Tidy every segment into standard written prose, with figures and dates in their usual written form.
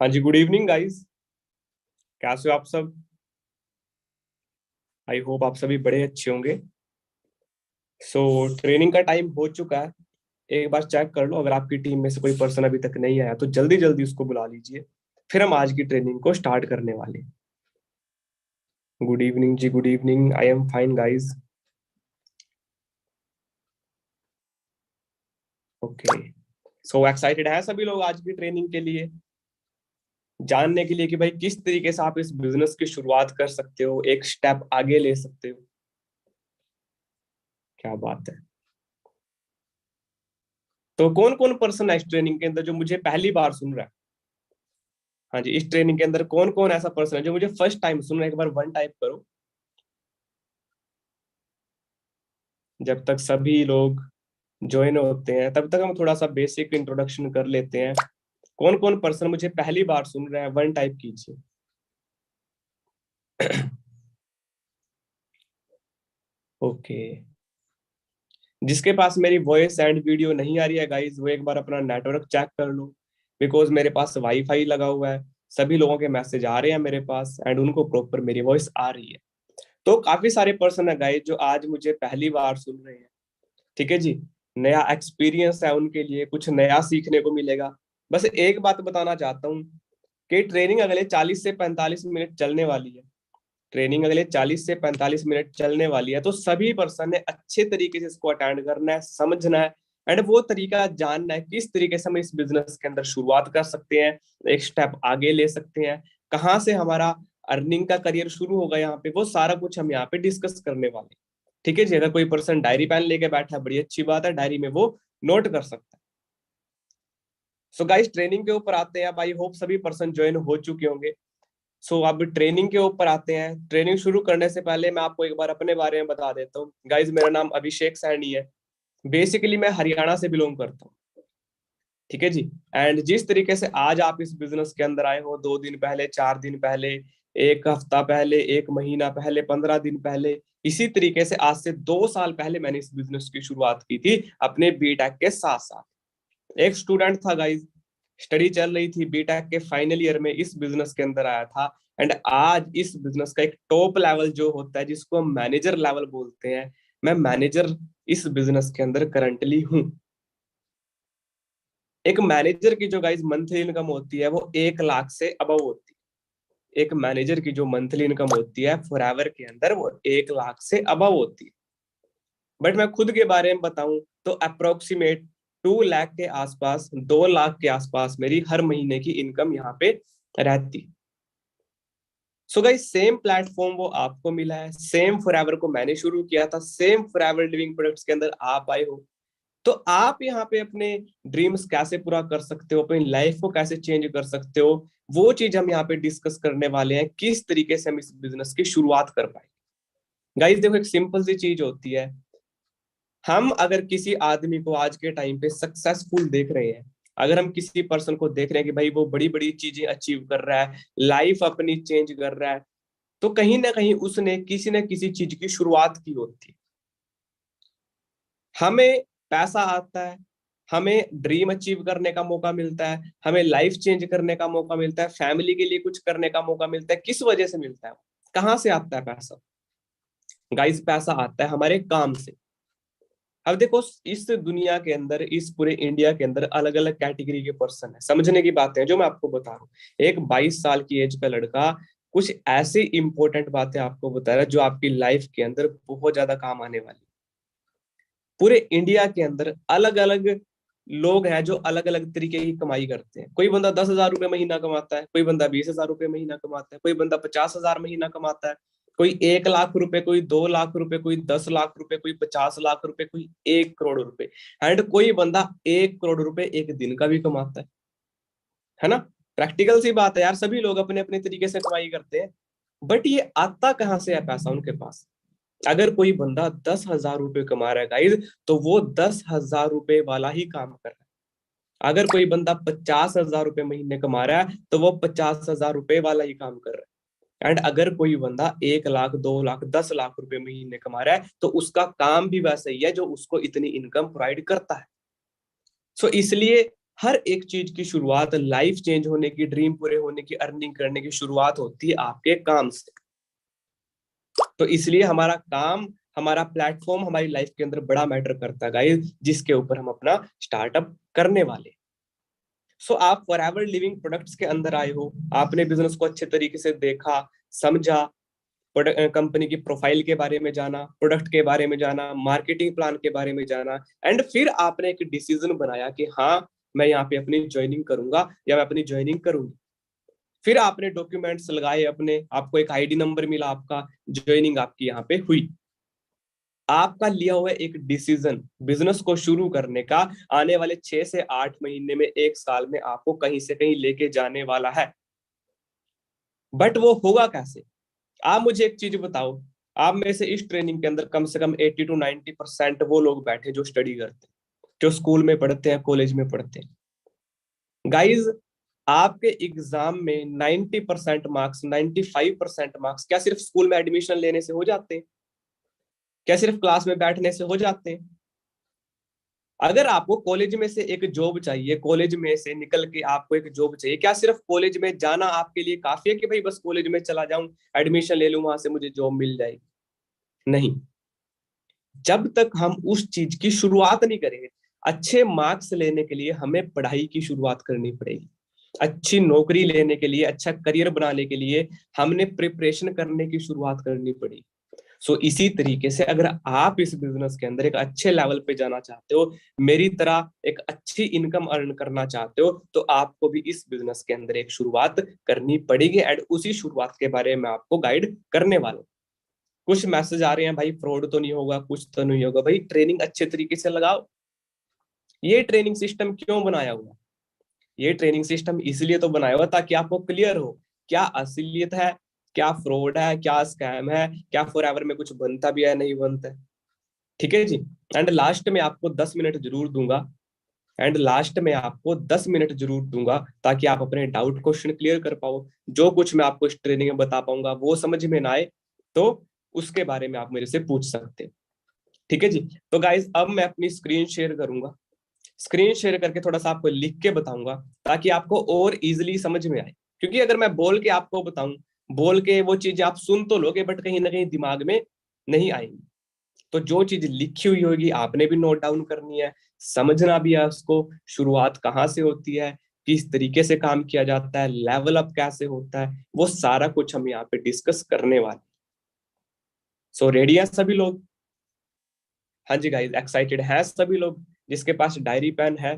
हाँ जी, good evening guys. कैसे हो आप सब? आई होप आप सभी बड़े अच्छे होंगे। सो ट्रेनिंग का टाइम हो चुका है। एक बार चेक कर लो, अगर आपकी टीम में से कोई पर्सन अभी तक नहीं आया तो जल्दी जल्दी उसको बुला लीजिए। फिर हम आज की ट्रेनिंग को स्टार्ट करने वाले हैं। Good evening ji, good evening. I am fine guys. Okay. So excited है सभी लोग आज की ट्रेनिंग के लिए, जानने के लिए कि भाई किस तरीके से आप इस बिजनेस की शुरुआत कर सकते हो, एक स्टेप आगे ले सकते हो। क्या बात है। तो कौन कौन पर्सन है इस ट्रेनिंग के अंदर जो मुझे पहली बार सुन रहा है? हाँ जी, इस ट्रेनिंग के अंदर कौन कौन ऐसा पर्सन है जो मुझे फर्स्ट टाइम सुन रहा है? एक बार वन टाइप करो। जब तक सभी लोग ज्वाइन होते हैं तब तक हम थोड़ा सा बेसिक इंट्रोडक्शन कर लेते हैं। कौन कौन पर्सन मुझे पहली बार सुन रहा है, वन टाइप कीजिए। ओके। जिसके पास मेरी वॉइस एंड वीडियो नहीं आ रही है गाइज, वो एक बार अपना नेटवर्क चेक कर लो। बिकॉज मेरे पास वाईफाई लगा हुआ है। सभी लोगों के मैसेज आ रहे हैं मेरे पास एंड उनको प्रॉपर मेरी वॉइस आ रही है। तो काफी सारे पर्सन है गाइज जो आज मुझे पहली बार सुन रहे हैं। ठीक है जी। नया एक्सपीरियंस है उनके लिए, कुछ नया सीखने को मिलेगा। बस एक बात बताना चाहता हूँ कि ट्रेनिंग अगले 40 से 45 मिनट चलने वाली है। ट्रेनिंग अगले 40 से 45 मिनट चलने वाली है, तो सभी पर्सन ने अच्छे तरीके से इसको अटेंड करना है, समझना है एंड वो तरीका जानना है किस तरीके से हम इस बिजनेस के अंदर शुरुआत कर सकते हैं, एक स्टेप आगे ले सकते हैं, कहाँ से हमारा अर्निंग का करियर शुरू होगा। यहाँ पे वो सारा कुछ हम यहाँ पे डिस्कस करने वाले हैं। ठीक है जी। अगर कोई पर्सन डायरी पेन लेके बैठा है, बड़ी अच्छी बात है, डायरी में वो नोट कर सकता है। सो गाइस, ट्रेनिंग के ऊपर आते हैं। अब आई होप सभी पर्सन ज्वाइन हो चुके होंगे। सो अब ट्रेनिंग के ऊपर आते हैं। ट्रेनिंग शुरू करने से पहले मैं आपको एक बार अपने बारे में बता देता हूँ गाइज। मेरा नाम अभिषेक सैनी है। बेसिकली मैं हरियाणा से बिलोंग करता हूँ। ठीक है जी। एंड जिस तरीके से आज आप इस बिजनेस के अंदर आए हो, 2 दिन पहले, 4 दिन पहले, एक हफ्ता पहले, एक महीना पहले, 15 दिन पहले, इसी तरीके से आज से 2 साल पहले मैंने इस बिजनेस की शुरुआत की थी अपने बीटेक के साथ साथ। एक स्टूडेंट था गाइज, स्टडी चल रही थी, बीटेक के फाइनल ईयर में इस बिजनेस के अंदर आया था। एंड आज इस बिजनेस का एक टॉप लेवल जो होता है जिसको हम मैनेजर लेवल बोलते हैं, मैं मैनेजर इस बिजनेस के अंदर करंटली हूँ। एक मैनेजर की जो गाइज मंथली इनकम होती है वो 1 लाख से अबव होती है। एक मैनेजर की जो मंथली इनकम होती है फॉरएवर के अंदर वो 1 लाख से अबव होती है। बट मैं खुद के बारे में बताऊं तो अप्रोक्सीमेट 2 लाख के आसपास, 2 लाख के आसपास मेरी हर महीने की इनकम यहाँ पे रहती। सो गाइस, सेम प्लेटफॉर्म वो आपको मिला है, सेम फॉरएवर को मैंने शुरू किया था, सेम फॉरएवर लिविंग प्रोडक्ट्स के अंदर आप आए हो। तो आप यहाँ पे अपने ड्रीम्स कैसे पूरा कर सकते हो, अपनी लाइफ को कैसे चेंज कर सकते हो, वो चीज हम यहाँ पे डिस्कस करने वाले हैं, किस तरीके से हम इस बिजनेस की शुरुआत कर पाए। गाइस देखो, एक सिंपल सी चीज होती है। हम अगर किसी आदमी को आज के टाइम पे सक्सेसफुल देख रहे हैं, अगर हम किसी पर्सन को देख रहे हैं कि भाई वो बड़ी बड़ी चीजें अचीव कर रहा है, लाइफ अपनी चेंज कर रहा है, तो कहीं ना कहीं उसने किसी न किसी चीज की शुरुआत की होती है। हमें पैसा आता है, हमें ड्रीम अचीव करने का मौका मिलता है, हमें लाइफ चेंज करने का मौका मिलता है, फैमिली के लिए कुछ करने का मौका मिलता है। किस वजह से मिलता है? कहाँ से आता है पैसा? गाइस, पैसा आता है हमारे काम से। अब देखो, इस दुनिया के अंदर, इस पूरे इंडिया के अंदर अलग अलग कैटेगरी के पर्सन है। समझने की बातें हैं जो मैं आपको बता रहा हूँ। एक 22 साल की एज का लड़का कुछ ऐसी इंपॉर्टेंट बातें आपको बता रहा है जो आपकी लाइफ के अंदर बहुत ज्यादा काम आने वाली। पूरे इंडिया के अंदर अलग अलग लोग हैं जो अलग अलग तरीके की कमाई करते हैं। कोई बंदा 10,000 रुपये महीना कमाता है, कोई बंदा 20,000 रुपये महीना कमाता है, कोई बंदा 50,000 महीना कमाता है, कोई 1 लाख रुपए, कोई 2 लाख रुपए, कोई 10 लाख रुपए, कोई 50 लाख रुपए, कोई 1 करोड़ रुपए। एंड कोई बंदा 1 करोड़ रुपए एक दिन का भी कमाता है ना। प्रैक्टिकल सी बात है यार, सभी लोग अपने अपने तरीके से कमाई करते हैं। बट ये आता कहाँ से है पैसा उनके पास? अगर कोई बंदा 10,000 रुपये कमा रहा है गाइज, तो वो 10,000 रुपये वाला ही काम कर रहा है। अगर कोई बंदा 50,000 रुपये महीने कमा रहा है तो वो 50,000 रुपये वाला ही काम कर रहा है। एंड अगर कोई बंदा 1 लाख, 2 लाख, 10 लाख रुपए महीने कमा रहा है तो उसका काम भी वैसा ही है जो उसको इतनी इनकम प्रोवाइड करता है। सो इसलिए हर एक चीज की शुरुआत, लाइफ चेंज होने की, ड्रीम पूरे होने की, अर्निंग करने की शुरुआत होती है आपके काम से। तो इसलिए हमारा काम, हमारा प्लेटफॉर्म हमारी लाइफ के अंदर बड़ा मैटर करता है गाइस, जिसके ऊपर हम अपना स्टार्टअप करने वाले। सो आप फॉरएवर लिविंग प्रोडक्ट्स के अंदर आए हो, आपने बिजनेस को अच्छे तरीके से देखा, समझा, कंपनी की प्रोफाइल के बारे में जाना, प्रोडक्ट के बारे में जाना, मार्केटिंग प्लान के बारे में जाना, एंड फिर आपने एक डिसीजन बनाया कि हाँ मैं यहाँ पे अपनी ज्वाइनिंग करूंगा या मैं अपनी ज्वाइनिंग करूंगी। फिर आपने डॉक्यूमेंट्स लगाए अपने, आपको एक आईडी नंबर मिला, आपका ज्वाइनिंग आपकी यहाँ पे हुई। आपका लिया हुआ एक डिसीजन बिजनेस को शुरू करने का आने वाले 6 से 8 महीने में, 1 साल में आपको कहीं से कहीं लेके जाने वाला है। बट वो होगा कैसे? आप मुझे एक चीज बताओ, आप में से इस ट्रेनिंग के अंदर कम से कम 80 to 90% वो लोग बैठे जो स्टडी करते हैं, जो स्कूल में पढ़ते हैं, कॉलेज में पढ़ते हैं। गाइज, आपके एग्जाम में 90% मार्क्स, 95% मार्क्स क्या सिर्फ स्कूल में एडमिशन लेने से हो जाते हैं? क्या सिर्फ क्लास में बैठने से हो जाते हैं? अगर आपको कॉलेज में से एक जॉब चाहिए, कॉलेज में से निकल के आपको एक जॉब चाहिए, क्या सिर्फ कॉलेज में जाना आपके लिए काफी है कि भाई बस कॉलेज में चला जाऊं, एडमिशन ले लूं, वहां से मुझे जॉब मिल जाएगी? नहीं। जब तक हम उस चीज की शुरुआत नहीं करेंगे, अच्छे मार्क्स लेने के लिए हमें पढ़ाई की शुरुआत करनी पड़ेगी। अच्छी नौकरी लेने के लिए, अच्छा करियर बनाने के लिए हमने प्रिपरेशन करने की शुरुआत करनी पड़ेगी। इसी तरीके से अगर आप इस बिजनेस के अंदर एक अच्छे लेवल पे जाना चाहते हो, मेरी तरह एक अच्छी इनकम अर्न करना चाहते हो, तो आपको भी इस बिजनेस के अंदर एक शुरुआत करनी पड़ेगी, एंड उसी शुरुआत के बारे में आपको गाइड करने वाला हूं। कुछ मैसेज आ रहे हैं भाई फ्रॉड तो नहीं होगा, कुछ तो नहीं होगा। भाई ट्रेनिंग अच्छे तरीके से लगाओ। ये ट्रेनिंग सिस्टम क्यों बनाया हुआ? ये ट्रेनिंग सिस्टम इसलिए तो बनाया हुआ ताकि आपको क्लियर हो क्या असलियत है, क्या फ्रॉड है, क्या स्कैम है, क्या फॉरएवर में कुछ बनता भी है, नहीं बनता है। ठीक है जी। एंड लास्ट में आपको 10 मिनट जरूर दूंगा, एंड लास्ट में आपको 10 मिनट जरूर दूंगा ताकि आप अपने डाउट क्वेश्चन क्लियर कर पाओ। जो कुछ मैं आपको इस ट्रेनिंग में बता पाऊंगा वो समझ में ना आए तो उसके बारे में आप मेरे से पूछ सकते हैं। ठीक है जी। तो गाइज अब मैं अपनी स्क्रीन शेयर करूंगा, स्क्रीन शेयर करके थोड़ा सा आपको लिख के बताऊंगा ताकि आपको और इजिली समझ में आए। क्योंकि अगर मैं बोल के आपको बताऊं, बोल के वो चीज आप सुन तो लोगे बट कहीं ना कहीं दिमाग में नहीं आएंगी। तो जो चीज लिखी हुई होगी आपने भी नोट डाउन करनी है, समझना भी है उसको, शुरुआत कहाँ से होती है, किस तरीके से काम किया जाता है, लेवल अप कैसे होता है, वो सारा कुछ हम यहाँ पे डिस्कस करने वाले। रेडी हैं सभी लोग? हाँ जी गाइस, एक्साइटेड है सभी लोग? जिसके पास डायरी पेन है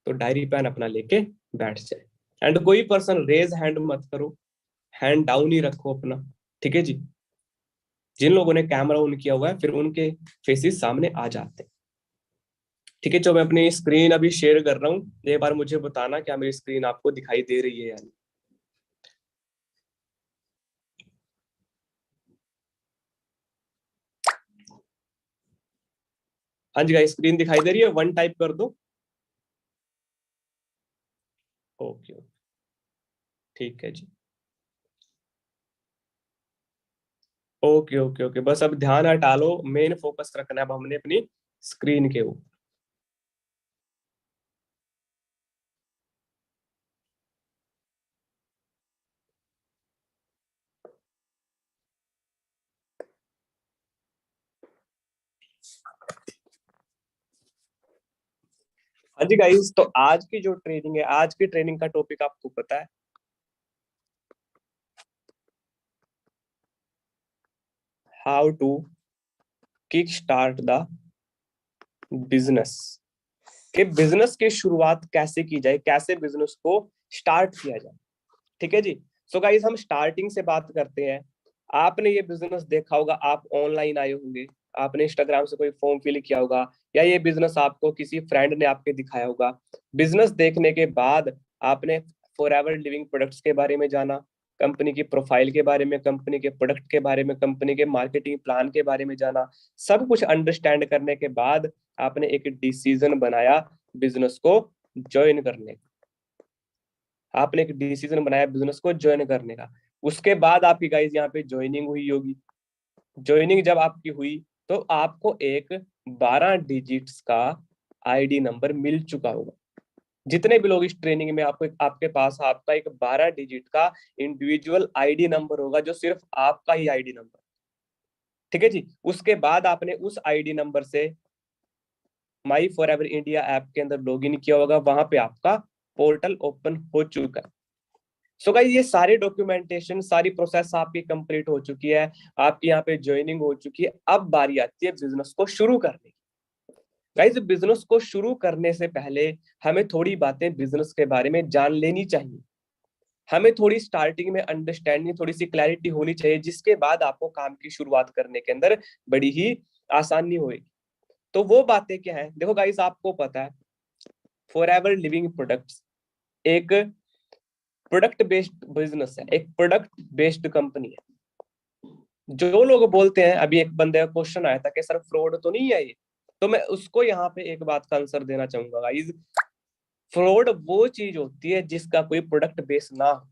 तो डायरी पेन अपना लेके बैठ जाए। एंड कोई पर्सन रेज हैंड मत करो, हैंड डाउन ही रखो अपना। ठीक है जी। जिन लोगों ने कैमरा ऑन किया हुआ है फिर उनके फेसेस सामने आ जाते हैं। ठीक है, जो मैं अपनी स्क्रीन अभी शेयर कर रहा हूँ, एक बार मुझे बताना क्या मेरी स्क्रीन आपको दिखाई दे रही है या नहीं। हाँ जी गाइस, स्क्रीन दिखाई दे रही है? 1 टाइप कर दो। ओके, ठीक है जी। ओके ओके ओके, बस अब ध्यान हटा लो, मेन फोकस रखना है अब हमने अपनी स्क्रीन के ऊपर। हाँ जी गाइस, तो आज की जो ट्रेनिंग है, आज की ट्रेनिंग का टॉपिक आपको पता है, how to kick start the business. कि बिजनेस की शुरुआत कैसे की जाए, कैसे बिजनेस को स्टार्ट किया जाए। ठीक है जी। गाइस, हम स्टार्टिंग से बात करते हैं। आपने ये बिजनेस देखा होगा, आप ऑनलाइन आए होंगे, आपने इंस्टाग्राम से कोई फॉर्म फिल किया होगा, या ये बिजनेस आपको किसी फ्रेंड ने आपके दिखाया होगा। बिजनेस देखने के बाद आपने फॉरएवर लिविंग प्रोडक्ट्स के बारे में जाना, कंपनी की प्रोफाइल के बारे में, कंपनी के प्रोडक्ट के बारे में, कंपनी के मार्केटिंग प्लान के बारे में जाना। सब कुछ अंडरस्टैंड करने के बाद आपने एक डिसीजन बनाया बिजनेस को ज्वाइन करने का। आपने एक डिसीजन बनाया बिजनेस को ज्वाइन करने का। उसके बाद आपकी गाइस यहाँ पे ज्वाइनिंग हुई होगी। ज्वाइनिंग जब आपकी हुई तो आपको एक 12 डिजिट्स का आईडी नंबर मिल चुका होगा। जितने भी लोग इस ट्रेनिंग में आपको आपके पास आपका एक 12 डिजिट का इंडिविजुअल आईडी नंबर होगा, जो सिर्फ आपका ही आईडी नंबर, ठीक है जी। उसके बाद आपने उस आईडी नंबर से माई फॉर एवर इंडिया ऐप के अंदर लॉगिन किया होगा, वहां पे आपका पोर्टल ओपन हो चुका है। सो गाइस, ये सारी डॉक्यूमेंटेशन, सारी प्रोसेस आपकी कंप्लीट हो चुकी है, आपकी यहाँ पे ज्वाइनिंग हो चुकी है। अब बारी आती है बिजनेस को शुरू करने की। गाइस, बिजनेस को शुरू करने से पहले हमें थोड़ी बातें बिजनेस के बारे में जान लेनी चाहिए। हमें थोड़ी स्टार्टिंग में अंडरस्टैंडिंग, थोड़ी सी क्लैरिटी होनी चाहिए, जिसके बाद आपको काम की शुरुआत करने के अंदर बड़ी ही आसानी होगी। तो वो बातें क्या है, देखो गाइस, आपको पता है फॉरएवर लिविंग प्रोडक्ट्स एक प्रोडक्ट बेस्ड बिजनेस है, एक प्रोडक्ट बेस्ड कंपनी है। जो लोग बोलते हैं, अभी एक बंदे का क्वेश्चन आया था कि सर फ्रॉड तो नहीं है ये, तो मैं उसको यहाँ पे एक बात का आंसर देना चाहूंगा गाइस। फ्रॉड वो चीज होती है जिसका कोई प्रोडक्ट बेस ना हो।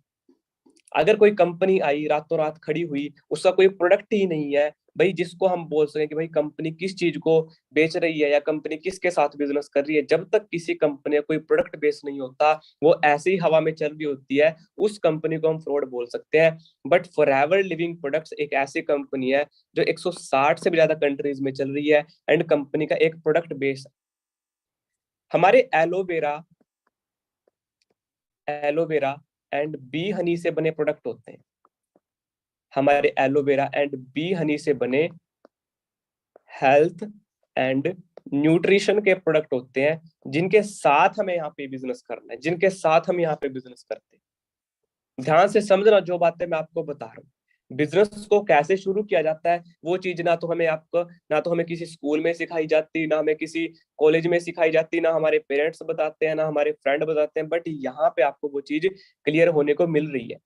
अगर कोई कंपनी आई रातों रात खड़ी हुई, उसका कोई प्रोडक्ट ही नहीं है भाई, जिसको हम बोल सकें कि भाई कंपनी किस चीज को बेच रही है या कंपनी किसके साथ बिजनेस कर रही है, जब तक किसी कंपनी का कोई प्रोडक्ट बेस नहीं होता, वो ऐसे ही हवा में चल रही होती है, उस कंपनी को हम फ्रॉड बोल सकते हैं। बट फॉरएवर लिविंग प्रोडक्ट्स एक ऐसी कंपनी है जो 160 से भी ज्यादा कंट्रीज में चल रही है, एंड कंपनी का एक प्रोडक्ट बेस है। हमारे aloe vera aloe vera and B Honey से बने प्रोडक्ट होते हैं। हमारे एलोवेरा एंड बी हनी से बने हेल्थ एंड न्यूट्रिशन के प्रोडक्ट होते हैं, जिनके साथ हमें यहाँ पे बिजनेस करना है, जिनके साथ हम यहाँ पे बिजनेस करते हैं। ध्यान से समझना जो बातें मैं आपको बता रहा हूँ। बिजनेस को कैसे शुरू किया जाता है वो चीज ना तो हमें किसी स्कूल में सिखाई जाती, ना हमें किसी कॉलेज में सिखाई जाती, ना हमारे पेरेंट्स बताते हैं, ना हमारे फ्रेंड बताते हैं, बट यहाँ पे आपको वो चीज क्लियर होने को मिल रही है।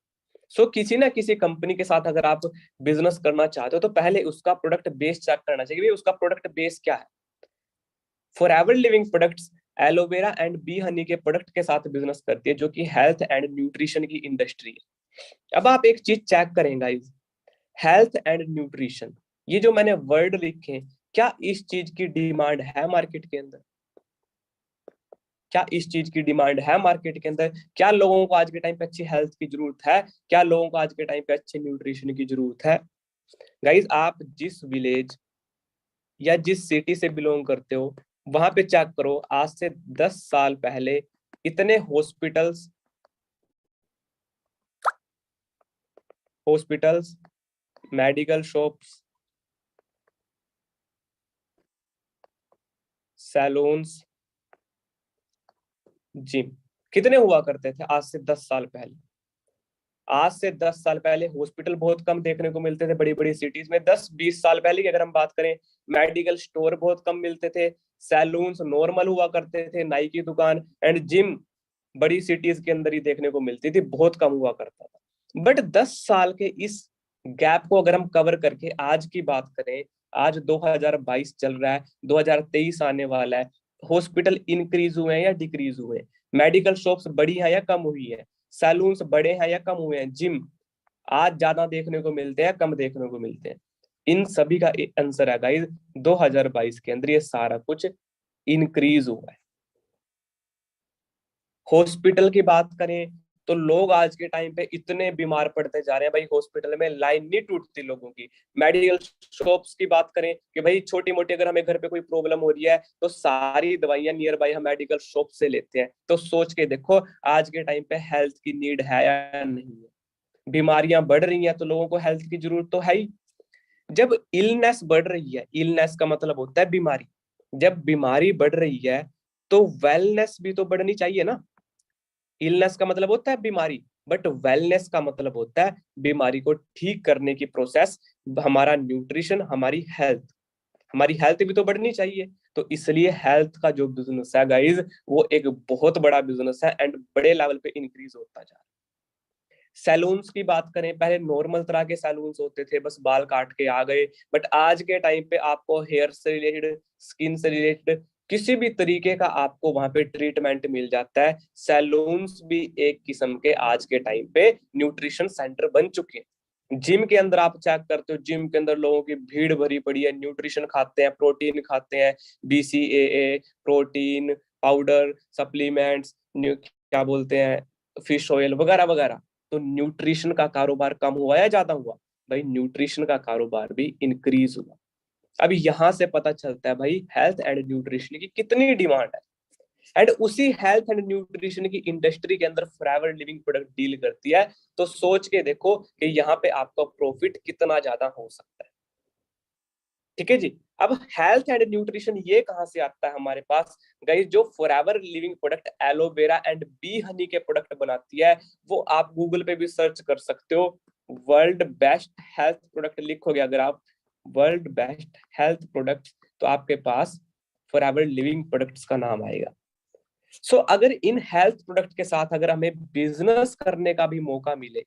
किसी ना किसी कंपनी के साथ अगर आप बिजनेस करना चाहते हो, तो पहले उसका प्रोडक्ट बेस चेक करना चाहिए कि उसका प्रोडक्ट बेस क्या है। For ever living products aloe vera and B Honey के प्रोडक्ट के साथ बिजनेस करती है, जो कि हेल्थ एंड न्यूट्रिशन की इंडस्ट्री है। अब आप एक चीज चेक करें गाइस, हेल्थ एंड न्यूट्रिशन, ये जो मैंने वर्ड लिखे हैं, क्या इस चीज की डिमांड है मार्केट के अंदर? क्या इस चीज की डिमांड है मार्केट के अंदर? क्या लोगों को आज के टाइम पे अच्छी हेल्थ की जरूरत है? क्या लोगों को आज के टाइम पे अच्छे न्यूट्रिशन की जरूरत है? गाइज, आप जिस विलेज या जिस सिटी से बिलोंग करते हो, वहां पे चेक करो, आज से 10 साल पहले इतने hospitals, medical shops, saloons, gym कितने हुआ करते थे आज से 10 साल पहले? आज से 10 साल पहले हॉस्पिटल बहुत कम देखने को मिलते थे बड़ी बड़ी सिटीज में। 10-20 साल पहले की अगर हम बात करें, मेडिकल स्टोर बहुत कम मिलते थे, सैलून्स नॉर्मल हुआ करते थे, नाई की दुकान एंड जिम बड़ी सिटीज के अंदर ही देखने को मिलती थी, बहुत कम हुआ करता था। बट 10 साल के इस गैप को अगर हम कवर करके आज की बात करें, आज 2022 चल रहा है, 2023 आने वाला है, हॉस्पिटल इंक्रीज हुए हैं या डिक्रीज हुए हैं? मेडिकल शॉप्स बड़ी हैं या कम हुई है? सैलून्स बड़े हैं या कम हुए हैं? जिम आज ज्यादा देखने को मिलते हैं, कम देखने को मिलते हैं? इन सभी का आंसर है गाइस, 2022 के अंदर ये सारा कुछ इंक्रीज हुआ है। हॉस्पिटल की बात करें तो लोग आज के टाइम पे इतने बीमार पड़ते जा रहे हैं भाई, हॉस्पिटल में लाइन नहीं टूटती लोगों की। मेडिकल शॉप्स की बात करें कि भाई छोटी मोटी अगर हमें घर पे कोई प्रॉब्लम हो रही है, तो सारी दवाइयां नियर बाय हम मेडिकल शॉप से लेते हैं। तो सोच के देखो आज के टाइम पे हेल्थ की नीड है या नहीं है? बीमारियां बढ़ रही हैं तो लोगों को हेल्थ की जरूरत तो है ही। जब इलनेस बढ़ रही है, इलनेस का मतलब होता है बीमारी, जब बीमारी बढ़ रही है तो वेलनेस भी तो बढ़नी चाहिए ना। इलनेस का मतलब होता है बीमारी, बट वेलनेस का मतलब होता है बीमारी को ठीक करने की प्रोसेस। हमारा न्यूट्रिशन, हमारी हेल्थ भी तो बढ़नी चाहिए। तो इसलिए हेल्थ का जो बिजनेस है गाइज, वो एक बहुत बड़ा बिजनेस है एंड बड़े लेवल पे इंक्रीज होता जा रहा है। सैलून्स की बात करें, पहले नॉर्मल तरह के सैलून्स होते थे, बस बाल काट के आ गए, बट आज के टाइम पे आपको हेयर से रिलेटेड, स्किन से रिलेटेड किसी भी तरीके का आपको वहां पे ट्रीटमेंट मिल जाता है। सैलून्स भी एक किस्म के आज के टाइम पे न्यूट्रिशन सेंटर बन चुके हैं। जिम के अंदर आप चेक करते हो, जिम के अंदर लोगों की भीड़ भरी पड़ी है, न्यूट्रिशन खाते हैं, प्रोटीन खाते हैं, BCAA, प्रोटीन पाउडर, सप्लीमेंट्स, क्या बोलते हैं, फिश ऑयल वगैरह वगैरह, तो न्यूट्रिशन का कारोबार कम हुआ या ज्यादा हुआ? भाई न्यूट्रिशन का कारोबार भी इंक्रीज हुआ। अब यहां से पता चलता है भाई हेल्थ एंड न्यूट्रिशन की कितनी डिमांड है। एंड उसी हेल्थ एंड न्यूट्रिशन की इंडस्ट्री के अंदर फॉरएवर लिविंग प्रोडक्ट डील करती है। तो सोच के देखो कि यहाँ पे आपका प्रॉफिट कितना ज्यादा हो सकता है। ठीक है जी। अब हेल्थ एंड न्यूट्रिशन ये कहां से आता है हमारे पास? गाइस, जो forever living product aloe vera and B Honey के प्रोडक्ट बनाती है, वो आप गूगल पे भी सर्च कर सकते हो। वर्ल्ड बेस्ट हेल्थ प्रोडक्ट लिखोगे अगर आप, वर्ल्ड बेस्ट हेल्थ प्रोडक्ट, तो आपके पास फॉरएवर लिविंग प्रोडक्ट्स का नाम आएगा। सो अगर इन हेल्थ प्रोडक्ट के साथ अगर हमें बिजनेस करने का भी मौका मिले,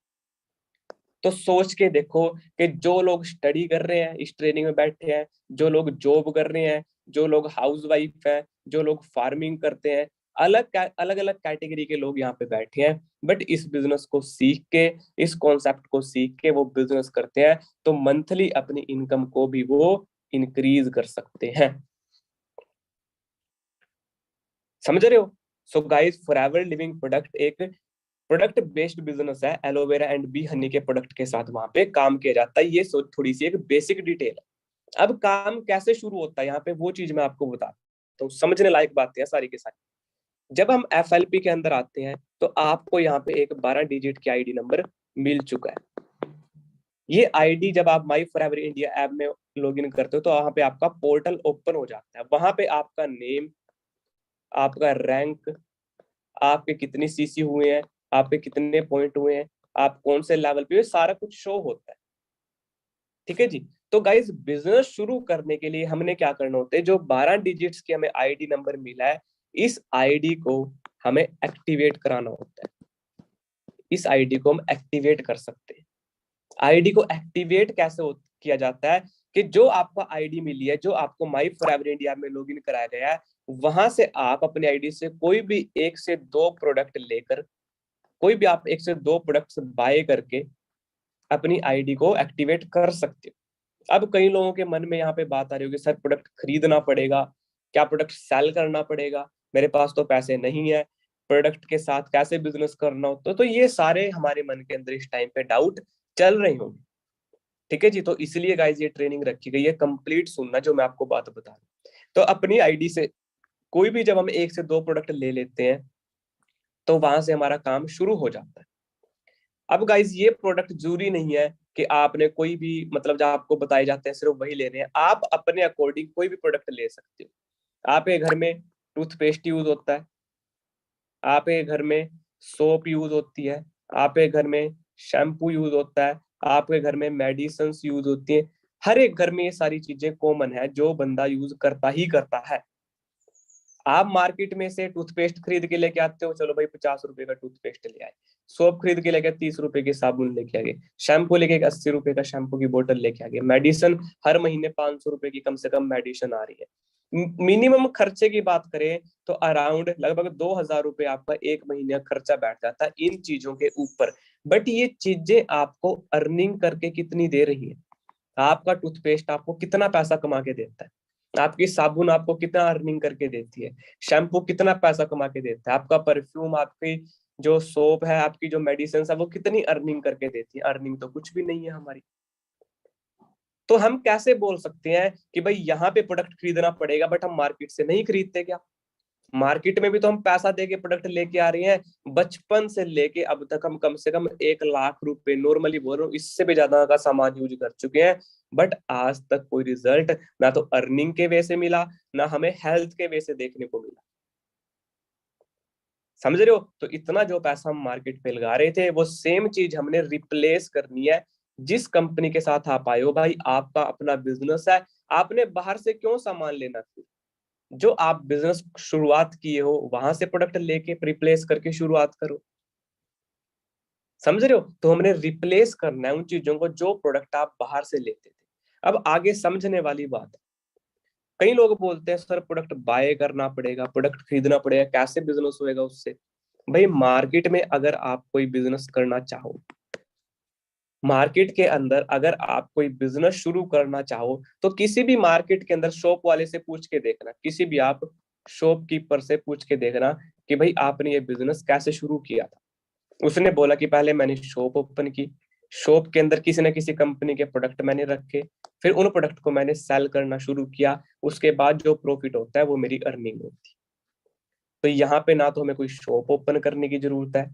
तो सोच के देखो कि जो लोग स्टडी कर रहे हैं इस ट्रेनिंग में बैठे हैं, जो लोग जॉब कर रहे हैं, जो लोग हाउस वाइफ है, जो लोग फार्मिंग करते हैं, अलग अलग अलग कैटेगरी के लोग यहाँ पे बैठे हैं। बट इस बिजनेस को सीख के, इस कॉन्सेप्ट को सीख के वो बिजनेस करते हैं, तो मंथली अपनी इनकम को भी वो इंक्रीज कर सकते हैं। समझ रहे हो? So guys, forever living product एक प्रोडक्ट बेस्ड बिजनेस है। एलोवेरा एंड बी हनी के प्रोडक्ट के साथ वहां पे काम किया जाता है। ये थोड़ी सी एक बेसिक डिटेल है। अब काम कैसे शुरू होता है यहाँ पे, वो चीज मैं आपको बताता हूँ। समझने लायक बातें हैं सारी के सारी। जब हम एफएलपी के अंदर आते हैं, तो आपको यहाँ पे एक 12 डिजिट की आईडी नंबर मिल चुका है। ये आईडी जब आप माई फॉरएवर इंडिया ऐप में लॉग इन करते हो, तो वहां पे आपका पोर्टल ओपन हो जाता है। वहां पे आपका नेम, आपका रैंक, आपके कितने सीसी हुए हैं, आपके कितने पॉइंट हुए हैं, आप कौन से लेवल पे, सारा कुछ शो होता है। ठीक है जी। तो गाइज, बिजनेस शुरू करने के लिए हमने क्या करना होता है? जो 12 डिजिट्स की हमें आईडी नंबर मिला है, इस आईडी को हमें एक्टिवेट कराना होता है। इस आईडी को हम एक्टिवेट कर सकते हैं। आईडी को एक्टिवेट कैसे किया जाता है? कि जो आपको आईडी मिली है, जो आपको माई फॉरएवर इंडिया में लॉगिन कराया गया है, वहां से आप अपनी आईडी से कोई भी एक से दो प्रोडक्ट लेकर, कोई भी आप एक से दो प्रोडक्ट्स बाय करके अपनी आईडी को एक्टिवेट कर सकते हो। अब कई लोगों के मन में यहाँ पे बात आ रही होगी, सर प्रोडक्ट खरीदना पड़ेगा क्या, प्रोडक्ट सेल करना पड़ेगा, मेरे पास तो पैसे नहीं है, प्रोडक्ट के साथ कैसे बिजनेस करना होता तो ये सारे हमारे मन के अंदर इस टाइम पे डाउट चल रही होंगी। ठीक है जी। तो इसलिए गाइज ये ट्रेनिंग रखी गई है, कंप्लीट सुनना जो मैं आपको बात बता रहा हूँ। तो अपनी आईडी से कोई भी जब हम एक से दो प्रोडक्ट ले लेते हैं, तो वहां से हमारा काम शुरू हो जाता है। अब गाइज, ये प्रोडक्ट जरूरी नहीं है कि आपने कोई भी, मतलब जो आपको बताए जाते हैं सिर्फ वही ले रहे हैं। आप अपने अकॉर्डिंग कोई भी प्रोडक्ट ले सकते हो। आपके घर में टूथपेस्ट यूज होता है, आपके घर में सोप यूज होती है, आपके घर में शैम्पू यूज होता है, आपके घर में मेडिसिन यूज होती है। हर एक घर में ये सारी चीजें कॉमन है, जो बंदा यूज करता ही करता है। आप मार्केट में से टूथपेस्ट खरीद के लेके आते हो, चलो भाई 50 रुपए का टूथपेस्ट ले आए, सोप खरीद के लेके 30 रुपए की साबुन लेके आ गए, शैम्पू लेके 80 रुपए का शैम्पू की बोतल लेके आ गए, मेडिसिन हर महीने 500 रुपए की कम से कम मेडिसिन आ रही है। मिनिमम खर्चे की बात करें तो अराउंड लगभग 2000 रुपए आपका एक महीने का खर्चा बैठ जाता है इन चीजों के ऊपर। बट ये चीजें आपको अर्निंग करके कितनी दे रही है? आपका टूथपेस्ट आपको कितना पैसा कमा के देता है? आपकी साबुन आपको कितना अर्निंग करके देती है? शैम्पू कितना पैसा कमा के देता है? आपका परफ्यूम, आपकी जो सोप है, आपकी जो मेडिसिन है, वो कितनी अर्निंग करके देती है? अर्निंग तो कुछ भी नहीं है हमारी। तो हम कैसे बोल सकते हैं कि भाई यहाँ पे प्रोडक्ट खरीदना पड़ेगा, बट हम मार्केट से नहीं खरीदते क्या? मार्केट में भी तो हम पैसा दे के प्रोडक्ट लेके आ रहे हैं। बचपन से लेके अब तक हम कम से कम 1 लाख रुपए, नॉर्मली बोल रहा हूँ, इससे भी ज्यादा का सामान यूज कर चुके हैं। बट आज तक कोई रिजल्ट ना तो अर्निंग के वे से मिला, ना हमें हेल्थ के वे से देखने को मिला। समझ रहे हो? तो इतना जो पैसा हम मार्केट पे लगा रहे थे, वो सेम चीज हमने रिप्लेस करनी है। जिस कंपनी के साथ आप आए हो भाई, आपका अपना बिजनेस है, आपने बाहर से क्यों सामान लेना? जो आप बिजनेस शुरुआत किए हो, वहां से प्रोडक्ट लेके रिप्लेस करके शुरुआत करो। समझ रहे हो? तो हमने रिप्लेस करना है उन चीजों को जो प्रोडक्ट आप बाहर से लेते थे। अब आगे समझने वाली बात है, कई लोग बोलते हैं सर प्रोडक्ट बाय करना पड़ेगा, प्रोडक्ट खरीदना पड़ेगा, कैसे बिजनेस होएगा उससे? भाई मार्केट में अगर आप कोई बिजनेस करना चाहो, मार्केट के अंदर अगर आप कोई बिजनेस शुरू करना चाहो, तो किसी भी मार्केट के अंदर शॉप वाले से पूछ के देखना, किसी भी आप शॉपकीपर से पूछ के देखना कि भाई आपने ये बिजनेस कैसे शुरू किया था। उसने बोला कि पहले मैंने शॉप ओपन की, शॉप के अंदर किसी न किसी कंपनी के प्रोडक्ट मैंने रखे, फिर उन प्रोडक्ट को मैंने सेल करना शुरू किया, उसके बाद जो प्रॉफिट होता है वो मेरी अर्निंग होती है। तो यहाँ पे ना तो हमें कोई शॉप ओपन करने की जरूरत है,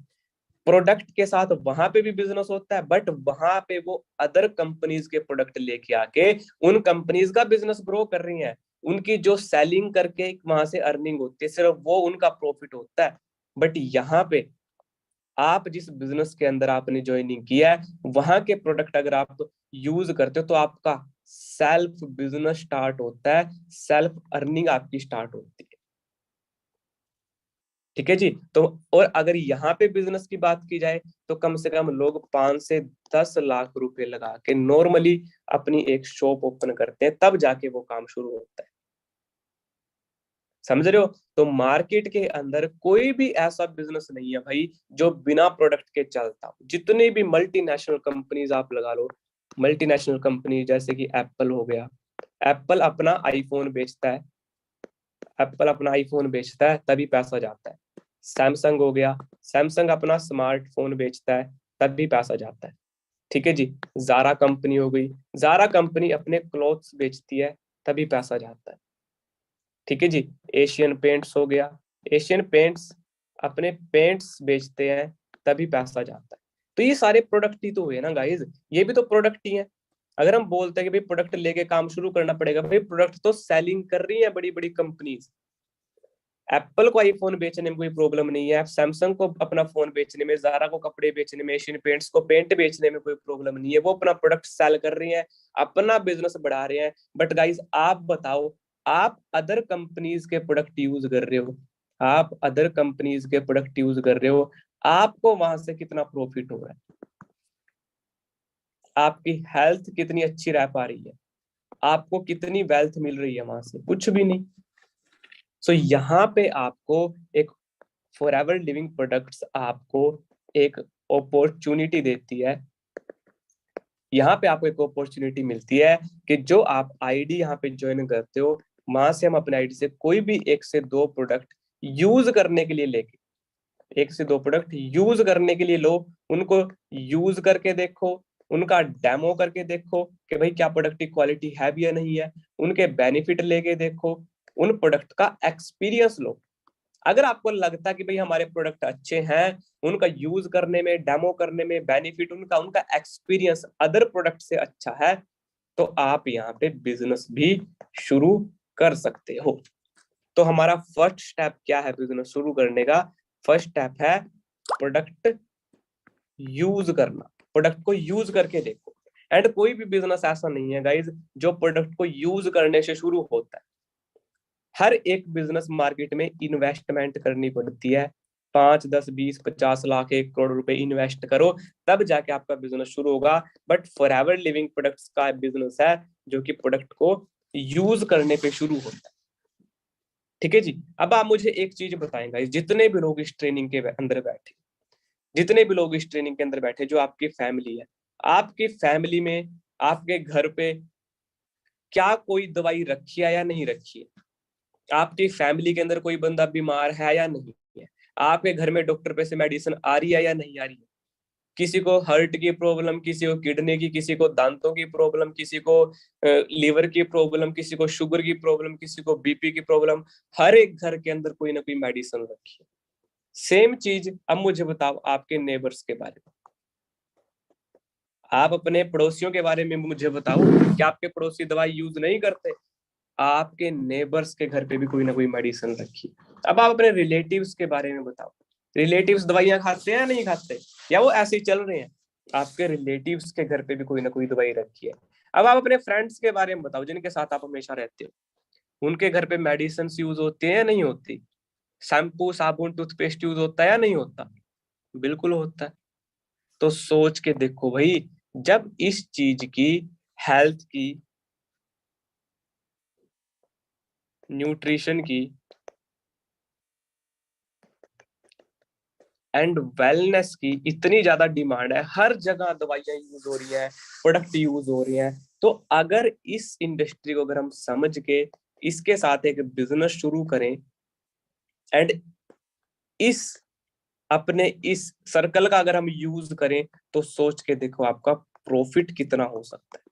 प्रोडक्ट के साथ वहां पे भी बिजनेस होता है, बट वहां पे वो अदर कंपनीज के प्रोडक्ट लेके आके उन कंपनीज का बिजनेस ग्रो कर रही हैं, उनकी जो सेलिंग करके वहां से अर्निंग होती है सिर्फ वो उनका प्रॉफिट होता है। बट यहाँ पे आप जिस बिजनेस के अंदर आपने ज्वाइनिंग किया है वहां के प्रोडक्ट अगर आप यूज करते हो तो आपका सेल्फ बिजनेस स्टार्ट होता है, सेल्फ अर्निंग आपकी स्टार्ट होती है। ठीक है जी। तो और अगर यहाँ पे बिजनेस की बात की जाए तो कम से कम लोग 5 से 10 लाख रुपए लगा के नॉर्मली अपनी एक शॉप ओपन करते हैं, तब जाके वो काम शुरू होता है। समझ रहे हो? तो मार्केट के अंदर कोई भी ऐसा बिजनेस नहीं है भाई जो बिना प्रोडक्ट के चलता हो। जितने भी मल्टीनेशनल कंपनीज आप लगा लो, मल्टीनेशनल कंपनी जैसे कि एप्पल हो गया, एप्पल अपना आईफोन बेचता है, एप्पल अपना आईफोन बेचता है तभी पैसा जाता है। सैमसंग हो गया, सैमसंग अपना स्मार्टफोन बेचता है तभी पैसा जाता है। ठीक है जी। जारा कंपनी हो गई, जारा कंपनी अपने क्लॉथ्स बेचती है तभी पैसा जाता है। ठीक है जी। एशियन पेंट्स हो गया, एशियन पेंट्स अपने पेंट्स बेचते हैं तभी पैसा जाता है। तो ये सारे प्रोडक्ट ही तो हुए ना गाइज, ये भी तो प्रोडक्ट ही है। अगर हम बोलते हैं कि भाई प्रोडक्ट लेके काम शुरू करना पड़ेगा, भाई प्रोडक्ट तो सेलिंग कर रही है बड़ी बड़ी कंपनीज। एप्पल को आईफोन बेचने में कोई प्रॉब्लम नहीं है, सैमसंग को अपना फोन बेचने में, जारा को कपड़े बेचने में, एशियन पेंट्स को पेंट बेचने में कोई प्रॉब्लम नहीं है, वो अपना प्रोडक्ट सेल कर रही हैं, अपना बिजनेस बढ़ा रहे हैं। बट गाइज आप बताओ, आप अदर कंपनीज के प्रोडक्ट यूज कर रहे हो, आप अदर कंपनीज के प्रोडक्ट यूज कर रहे हो, आपको वहां से कितना प्रॉफिट हो रहा है? आपकी हेल्थ कितनी अच्छी रह पा रही है? आपको कितनी वेल्थ मिल रही है वहां से? कुछ भी नहीं। सो यहाँ पे आपको एक फॉरएवर लिविंग प्रोडक्ट्स आपको एक अपॉर्चुनिटी देती है, यहाँ पे आपको एक अपॉर्चुनिटी मिलती है कि जो आप आईडी यहाँ पे ज्वाइन करते हो, वहां से हम अपने आईडी से कोई भी 1 से 2 प्रोडक्ट यूज करने के लिए लेके, 1 से 2 प्रोडक्ट यूज करने के लिए लो, उनको यूज करके देखो, उनका डेमो करके देखो कि भाई क्या प्रोडक्ट की क्वालिटी है भी या नहीं है, उनके बेनिफिट लेके देखो, उन प्रोडक्ट का एक्सपीरियंस लो। अगर आपको लगता है कि भाई हमारे प्रोडक्ट अच्छे हैं, उनका यूज करने में, डेमो करने में, बेनिफिट उनका उनका एक्सपीरियंस अदर प्रोडक्ट से अच्छा है, तो आप यहाँ पे बिजनेस भी शुरू कर सकते हो। तो हमारा फर्स्ट स्टेप क्या है बिजनेस शुरू करने का? फर्स्ट स्टेप है प्रोडक्ट यूज करना, प्रोडक्ट को यूज करके देखो। एंड कोई भी बिजनेस ऐसा नहीं है गाइज जो प्रोडक्ट को यूज करने से शुरू होता है। हर एक बिजनेस मार्केट में इन्वेस्टमेंट करनी पड़ती है, 5, 10, 20, 50 लाख, 1 करोड़ रुपए इन्वेस्ट करो, तब जाके आपका बिजनेस शुरू होगा। बट फॉरएवर लिविंग प्रोडक्ट्स का बिजनेस है जो कि प्रोडक्ट को यूज करने पे शुरू होता है। ठीक है जी। अब आप मुझे एक चीज बताएंगे, जितने भी लोग इस ट्रेनिंग के अंदर बैठे, जितने भी लोग इस ट्रेनिंग के अंदर बैठे जो आपकी फैमिली है, आपकी फैमिली में, आपके घर पे क्या कोई दवाई रखी है या नहीं रखी है? आपकी फैमिली के अंदर कोई बंदा बीमार है या नहीं है? आपके घर में डॉक्टर पे से मेडिसिन आ रही है या नहीं आ रही है? किसी को हार्ट की प्रॉब्लम, किसी को किडनी की, किसी को दांतों की प्रॉब्लम, किसी को लीवर की प्रॉब्लम, किसी को शुगर की प्रॉब्लम, किसी को बीपी की प्रॉब्लम, हर एक घर के अंदर कोई ना कोई मेडिसिन रखी है। सेम चीज अब मुझे बताओ आपके नेबर्स के बारे में, आप अपने पड़ोसियों के बारे में मुझे बताओ, क्या आपके पड़ोसी दवाई यूज नहीं करते? आपके नेबर्स के घर पे भी कोई ना कोई मेडिसिन रखी। अब आप अपने रिलेटिव्स के बारे में बताओ, रिलेटिव्स दवाइयां खाते हैं या नहीं खाते, या वो ऐसे ही चल रहे हैं? आपके रिलेटिव्स के घर पे भी कोई ना कोई दवाई रखी है। अब आप अपने फ्रेंड्स के बारे में बताओ जिनके साथ आप हमेशा रहते हो, उनके घर पे मेडिसिन यूज होती है या नहीं होती? शैम्पू, साबुन, टूथपेस्ट यूज होता है या नहीं होता? बिल्कुल होता है। तो सोच के देखो भाई, जब इस चीज की, हेल्थ की, न्यूट्रिशन की एंड वेलनेस की इतनी ज्यादा डिमांड है, हर जगह दवाइयां यूज हो रही हैं, प्रोडक्ट यूज हो रही हैं, तो अगर इस इंडस्ट्री को अगर हम समझ के इसके साथ एक बिजनेस शुरू करें एंड इस अपने इस सर्कल का अगर हम यूज करें तो सोच के देखो आपका प्रॉफिट कितना हो सकता है।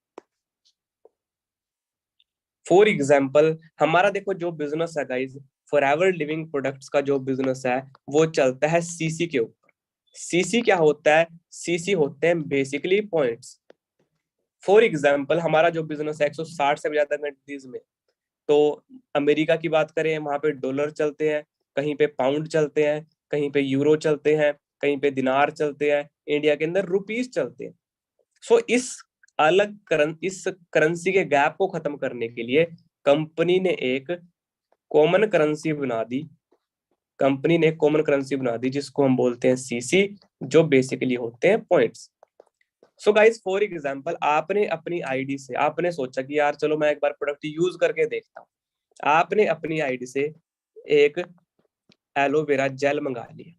फॉर एग्जाम्पल हमारा देखो जो बिजनेस है guys, for ever living products का जो बिजनेस है वो चलता है सीसी के ऊपर। सीसी क्या होता है? सीसी होते हैं बेसिकली पॉइंट्स। फॉर एग्जाम्पल हमारा जो बिजनेस है 160 से भी ज्यादा कंट्रीज में, तो अमेरिका की बात करें वहां पे डॉलर चलते हैं, कहीं पे पाउंड चलते हैं, कहीं पे यूरो चलते हैं, कहीं पे दिनार चलते हैं, इंडिया के अंदर रुपीस चलते हैं। सो इस करेंसी के गैप को खत्म करने के लिए कंपनी ने एक कॉमन करेंसी बना दी। कंपनी ने कॉमन करेंसी बना दी जिसको हम बोलते हैं सीसी, जो बेसिकली होते हैं points. So guys for example आपने अपनी आईडी से आपने सोचा कि यार चलो मैं एक बार प्रोडक्ट यूज करके देखता हूँ। आपने अपनी आईडी से एक एलोवेरा जेल मंगा लिया,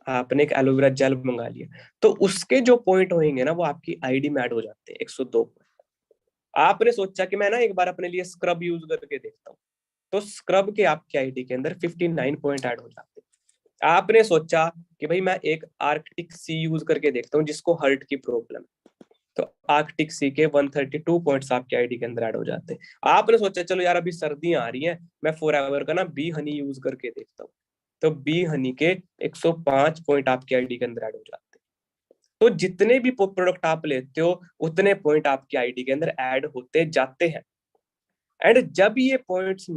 आपने एक एलोवेरा जेल मंगा लिया, तो उसके जो पॉइंट होंगे ना वो आपकी आईडी में ऐड हो जाते हैं 102 पॉइंट। आपने सोचा कि मैं ना एक बार अपने लिए स्क्रब यूज करके देखता हूँ, तो स्क्रब के आपकी आईडी के अंदर 59 पॉइंट ऐड हो जाते हैं। आपने सोचा कि भाई मैं एक आर्कटिक सी यूज करके देखता हूँ जिसको हर्ट की प्रॉब्लम, तो आर्कटिक सी के 132 पॉइंट्स आपके आईडी के अंदर ऐड हो जाते हैं। आपने सोचा चलो यार अभी सर्दियां आ रही हैं, मैं फॉर एवर का ना बी हनी यूज करके देखता हूँ, तो बी हनी के 105 पॉइंट आपके आईडी के अंदर ऐड हो जाते हैं। तो जितने भी प्रोडक्ट आप लेते हो उतने पॉइंट आपकी आईडी के अंदर ऐड होते जाते हैं। एंड जब ये पॉइंट्स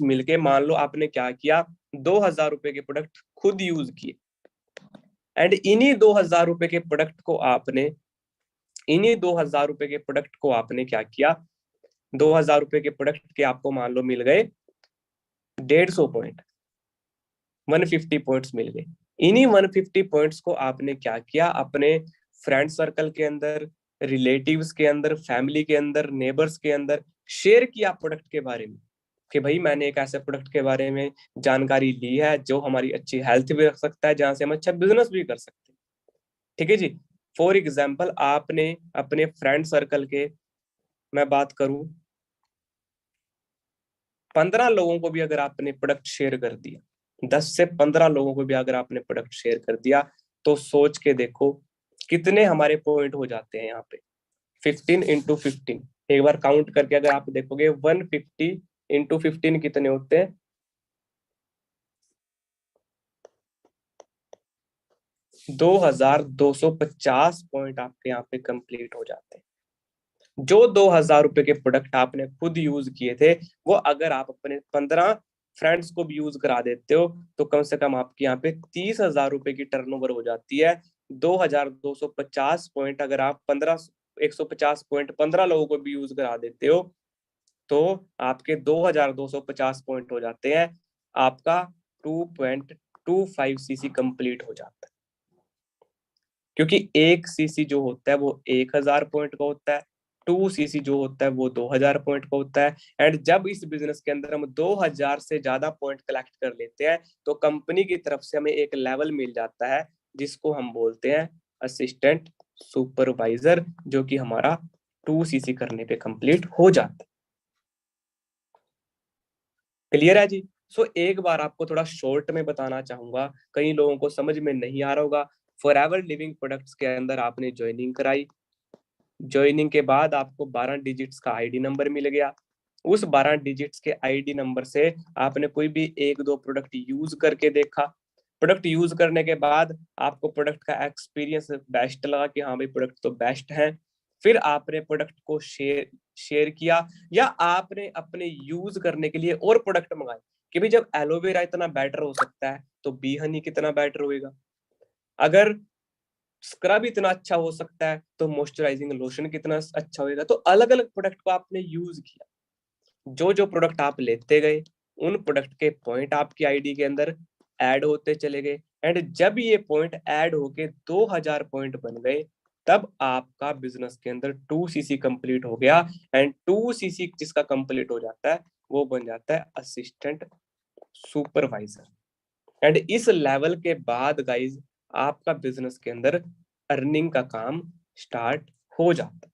मिलके मान लो आपने क्या किया, 2,000 रुपए के प्रोडक्ट खुद यूज किए, एंड इन्हीं 2,000 रुपए के प्रोडक्ट को आपने क्या किया, 2,000 रुपए के प्रोडक्ट के आपको मान लो मिल गए 150 पॉइंट, 150 पॉइंट्स मिल गए। इन्हीं 150 पॉइंट्स को आपने क्या किया, अपने फ्रेंड सर्कल के अंदर, रिलेटिव्स के अंदर, फैमिली के अंदर, नेबर्स के अंदर शेयर किया प्रोडक्ट के बारे में, कि भाई मैंने एक ऐसे प्रोडक्ट के बारे में जानकारी ली है जो हमारी अच्छी हेल्थ भी रख सकता है, जहां से हम अच्छा बिजनेस भी कर सकते हैं। ठीक है जी। फॉर एग्जाम्पल आपने अपने फ्रेंड सर्कल के, मैं बात करूं, 15 लोगों को भी अगर आपने प्रोडक्ट शेयर कर दिया, 10 से 15 लोगों को भी अगर आपने प्रोडक्ट शेयर कर दिया, तो सोच के देखो कितने हमारे पॉइंट हो जाते हैं यहाँ पे। 15 × 15, एक बार काउंट करके अगर आप देखोगे 150 × 15 कितने होते हैं, 2,250 पॉइंट आपके यहाँ पे कंप्लीट हो जाते हैं। जो 2,000 रुपए के प्रोडक्ट आपने खुद यूज किए थे, वो अगर आप अपने 15 फ्रेंड्स को भी यूज करा देते हो, तो कम से कम आपके यहाँ पे 30,000 रुपए की टर्नओवर हो जाती है। 2,250 पॉइंट अगर आप 150 पॉइंट 15 लोगों को भी यूज करा देते हो, तो आपके 2,250 पॉइंट हो जाते हैं। आपका 2.25 सीसी कंप्लीट हो जाता है, क्योंकि एक सीसी जो होता है वो 1,000 पॉइंट का होता है, 2 सीसी जो होता है वो 2,000 पॉइंट का होता है। एंड जब इस बिजनेस के अंदर हम 2,000 से ज्यादा पॉइंट कलेक्ट कर लेते हैं, तो कंपनी की तरफ से हमें एक लेवल मिल जाता है जिसको हम बोलते हैं असिस्टेंट सुपरवाइजर, जो कि हमारा 2 सीसी करने पे कंप्लीट हो जाता है। क्लियर है जी। सो एक बार आपको थोड़ा शॉर्ट में बताना चाहूंगा, कई लोगों को समझ में नहीं आ रहा होगा। फॉर एवर लिविंग प्रोडक्ट्स के अंदर आपने ज्वाइनिंग कराई, ज्वाइनिंग के बाद आपको 12 डिजिट्स का आईडी नंबर मिल गया। उस 12 डिजिट्स के आईडी नंबर से आपने कोई भी एक दो प्रोडक्ट यूज करके देखा। प्रोडक्ट यूज करने के बाद आपको प्रोडक्ट का एक्सपीरियंस बेस्ट लगा कि हाँ भाई प्रोडक्ट तो बेस्ट है। फिर आपने प्रोडक्ट को शेयर शेयर किया, या आपने अपने यूज करने के लिए और प्रोडक्ट मंगाए, कि भाई जब एलोवेरा इतना बेटर हो सकता है तो बी हनी कितना बेटर होएगा। अगर स्क्रब इतना अच्छा हो सकता है तो मॉइस्चराइजिंग लोशन कितना अच्छा होएगा। तो अलग अलग प्रोडक्ट को आपने यूज किया, जो जो प्रोडक्ट आप लेते गए उन प्रोडक्ट के पॉइंट आपकी आईडी के अंदर ऐड होते चले गए। एंड जब ये पॉइंट ऐड होके 2,000 पॉइंट बन गए, तब आपका बिजनेस के अंदर 2 सीसी कंप्लीट हो गया। एंड 2 सीसी जिसका कंप्लीट हो जाता है वो बन जाता है असिस्टेंट सुपरवाइजर। एंड इस लेवल के बाद गाइज आपका बिजनेस के अंदर अर्निंग का काम स्टार्ट हो जाता है।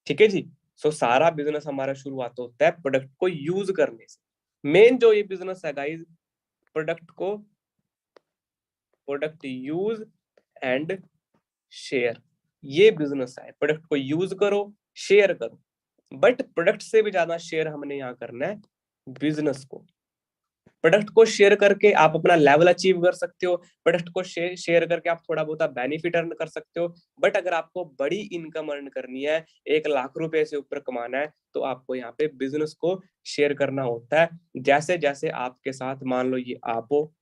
ठीक है जी। सो सारा बिजनेस हमारा शुरुआत होता है प्रोडक्ट को यूज करने से। मेन जो ये बिजनेस है guys, product use and share, ये बिजनेस है। प्रोडक्ट को यूज करो, शेयर करो, बट प्रोडक्ट से भी ज्यादा शेयर हमने यहाँ करना है बिजनेस को। प्रोडक्ट को शेयर करके आप अपना लेवल अचीव कर सकते हो, प्रोडक्ट को शेयर करके आप थोड़ा बहुत बेनिफिट अर्न कर सकते हो, बट अगर आपको बड़ी इनकम अर्न करनी है, 1 लाख रुपए से ऊपर कमाना है, तो आपको यहाँ पे बिजनेस को शेयर करना होता है। जैसे जैसे आपके साथ, मान लो ये आप हो,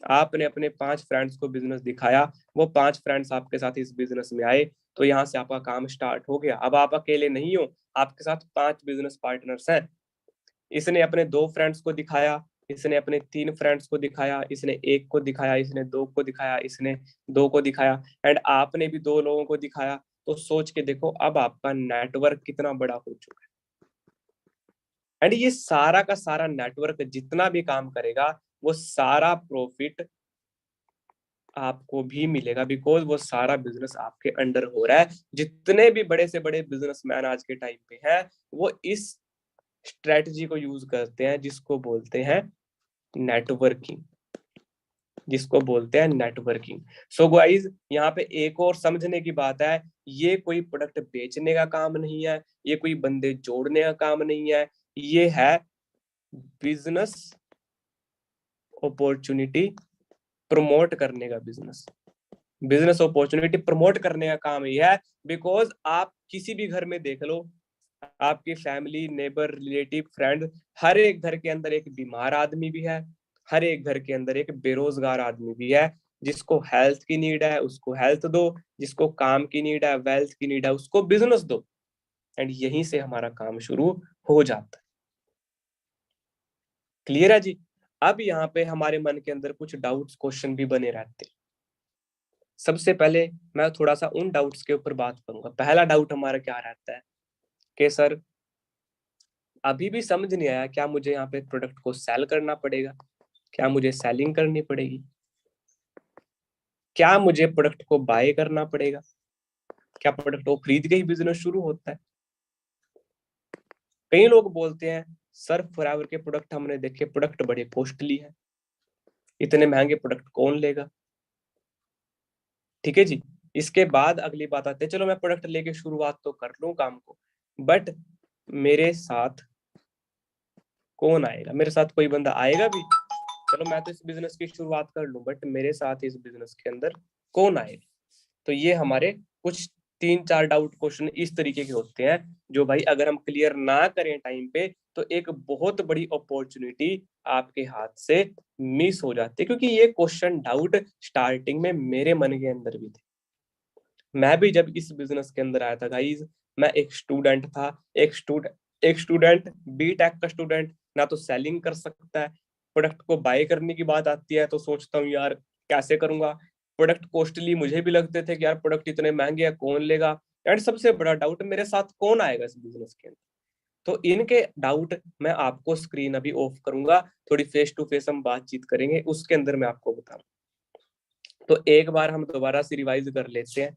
आपने अपने 5 फ्रेंड्स को बिजनेस दिखाया, वो 5 फ्रेंड्स आपके साथ इस बिजनेस में आए, तो यहाँ से आपका काम स्टार्ट हो गया। अब आप अकेले नहीं हो, आपके साथ 5 बिजनेस पार्टनर्स हैं। इसने अपने 2 फ्रेंड्स को दिखाया, इसने अपने 3 फ्रेंड्स को दिखाया, इसने 1 को दिखाया, इसने 2 को दिखाया, इसने 2 को दिखाया, एंड आपने भी 2 लोगों को दिखाया। तो सोच के देखो अब आपका नेटवर्क कितना बड़ा हो चुका है। एंड ये सारा का सारा नेटवर्क जितना भी काम करेगा, वो सारा प्रॉफिट आपको भी मिलेगा, बिकॉज वो सारा बिजनेस आपके अंडर हो रहा है। जितने भी बड़े से बड़े बिजनेसमैन आज के टाइम पे हैं, वो इस स्ट्रेटजी को यूज करते हैं, जिसको बोलते हैं नेटवर्किंग, जिसको बोलते हैं नेटवर्किंग। सो गाइस, यहाँ पे एक और समझने की बात है, ये कोई प्रोडक्ट बेचने का काम नहीं है, ये कोई बंदे जोड़ने का काम नहीं है, ये है बिजनेस अपॉर्चुनिटी प्रमोट करने का बिजनेस। बिजनेस अपॉर्चुनिटी प्रमोट करने का काम यह है, बिकॉज आप किसी भी घर में देख लो, आपकी फैमिली, नेबर, रिलेटिव, फ्रेंड, हर एक घर के अंदर एक बीमार आदमी भी है, हर एक घर के अंदर एक बेरोजगार आदमी भी है। जिसको हेल्थ की नीड है उसको हेल्थ दो, जिसको काम की नीड है, वेल्थ की नीड है, उसको बिजनेस दो, एंड यहीं से हमारा काम शुरू हो जाता है। क्लियर है जी? अब यहाँ पे हमारे मन के अंदर कुछ डाउट्स, क्वेश्चन भी बने रहते हैं। सबसे पहले मैं थोड़ा सा उन डाउट्स के ऊपर बात करूंगा। पहला डाउट हमारा क्या रहता है कि सर अभी भी समझ नहीं आया, क्या मुझे यहाँ पे प्रोडक्ट को सेल करना पड़ेगा, क्या मुझे सेलिंग करनी पड़ेगी, क्या मुझे प्रोडक्ट को बाय करना पड़ेगा, क्या प्रोडक्ट को खरीद के ही बिजनेस शुरू होता है? कई लोग बोलते हैं सर फॉरएवर के प्रोडक्ट हमने देखे, प्रोडक्ट बड़े कॉस्टली है, इतने महंगे प्रोडक्ट कौन लेगा। ठीक है जी। इसके बाद अगली बात आती है, चलो मैं प्रोडक्ट लेके शुरुआत तो कर लूं काम को, बट मेरे साथ कौन आएगा, मेरे साथ कोई बंदा आएगा भी? चलो मैं तो इस बिजनेस की शुरुआत कर लूं, बट मेरे साथ इस बिजनेस के अंदर कौन आएगा? तो ये हमारे कुछ 3-4 डाउट क्वेश्चन इस तरीके के होते हैं, जो भाई अगर हम क्लियर ना करें टाइम पे, तो एक बहुत बड़ी अपॉर्चुनिटी आपके हाथ से मिस हो जाती है। क्योंकि ये क्वेश्चन डाउट स्टार्टिंग में मेरे मन के अंदर भी थे। मैं भी जब इस बिजनेस के अंदर आया था गाइज, मैं एक स्टूडेंट था, एक स्टूडेंट बी.टेक का स्टूडेंट, ना तो सेलिंग कर सकता है, प्रोडक्ट को बाय करने की बात आती है तो सोचता हूँ यार कैसे करूंगा, प्रोडक्ट कॉस्टली मुझे भी लगते थे कि यार प्रोडक्ट इतने महंगे हैं कौन लेगा, एंड सबसे बड़ा डाउट मेरे साथ कौन आएगा इस बिजनेस के अंदर। तो इनके डाउट मैं आपको स्क्रीन अभी ऑफ करूंगा, थोड़ी फेस टू फेस हम बातचीत करेंगे, उसके अंदर मैं आपको बताऊंगा। तो एक बार हम दोबारा से रिवाइज कर लेते हैं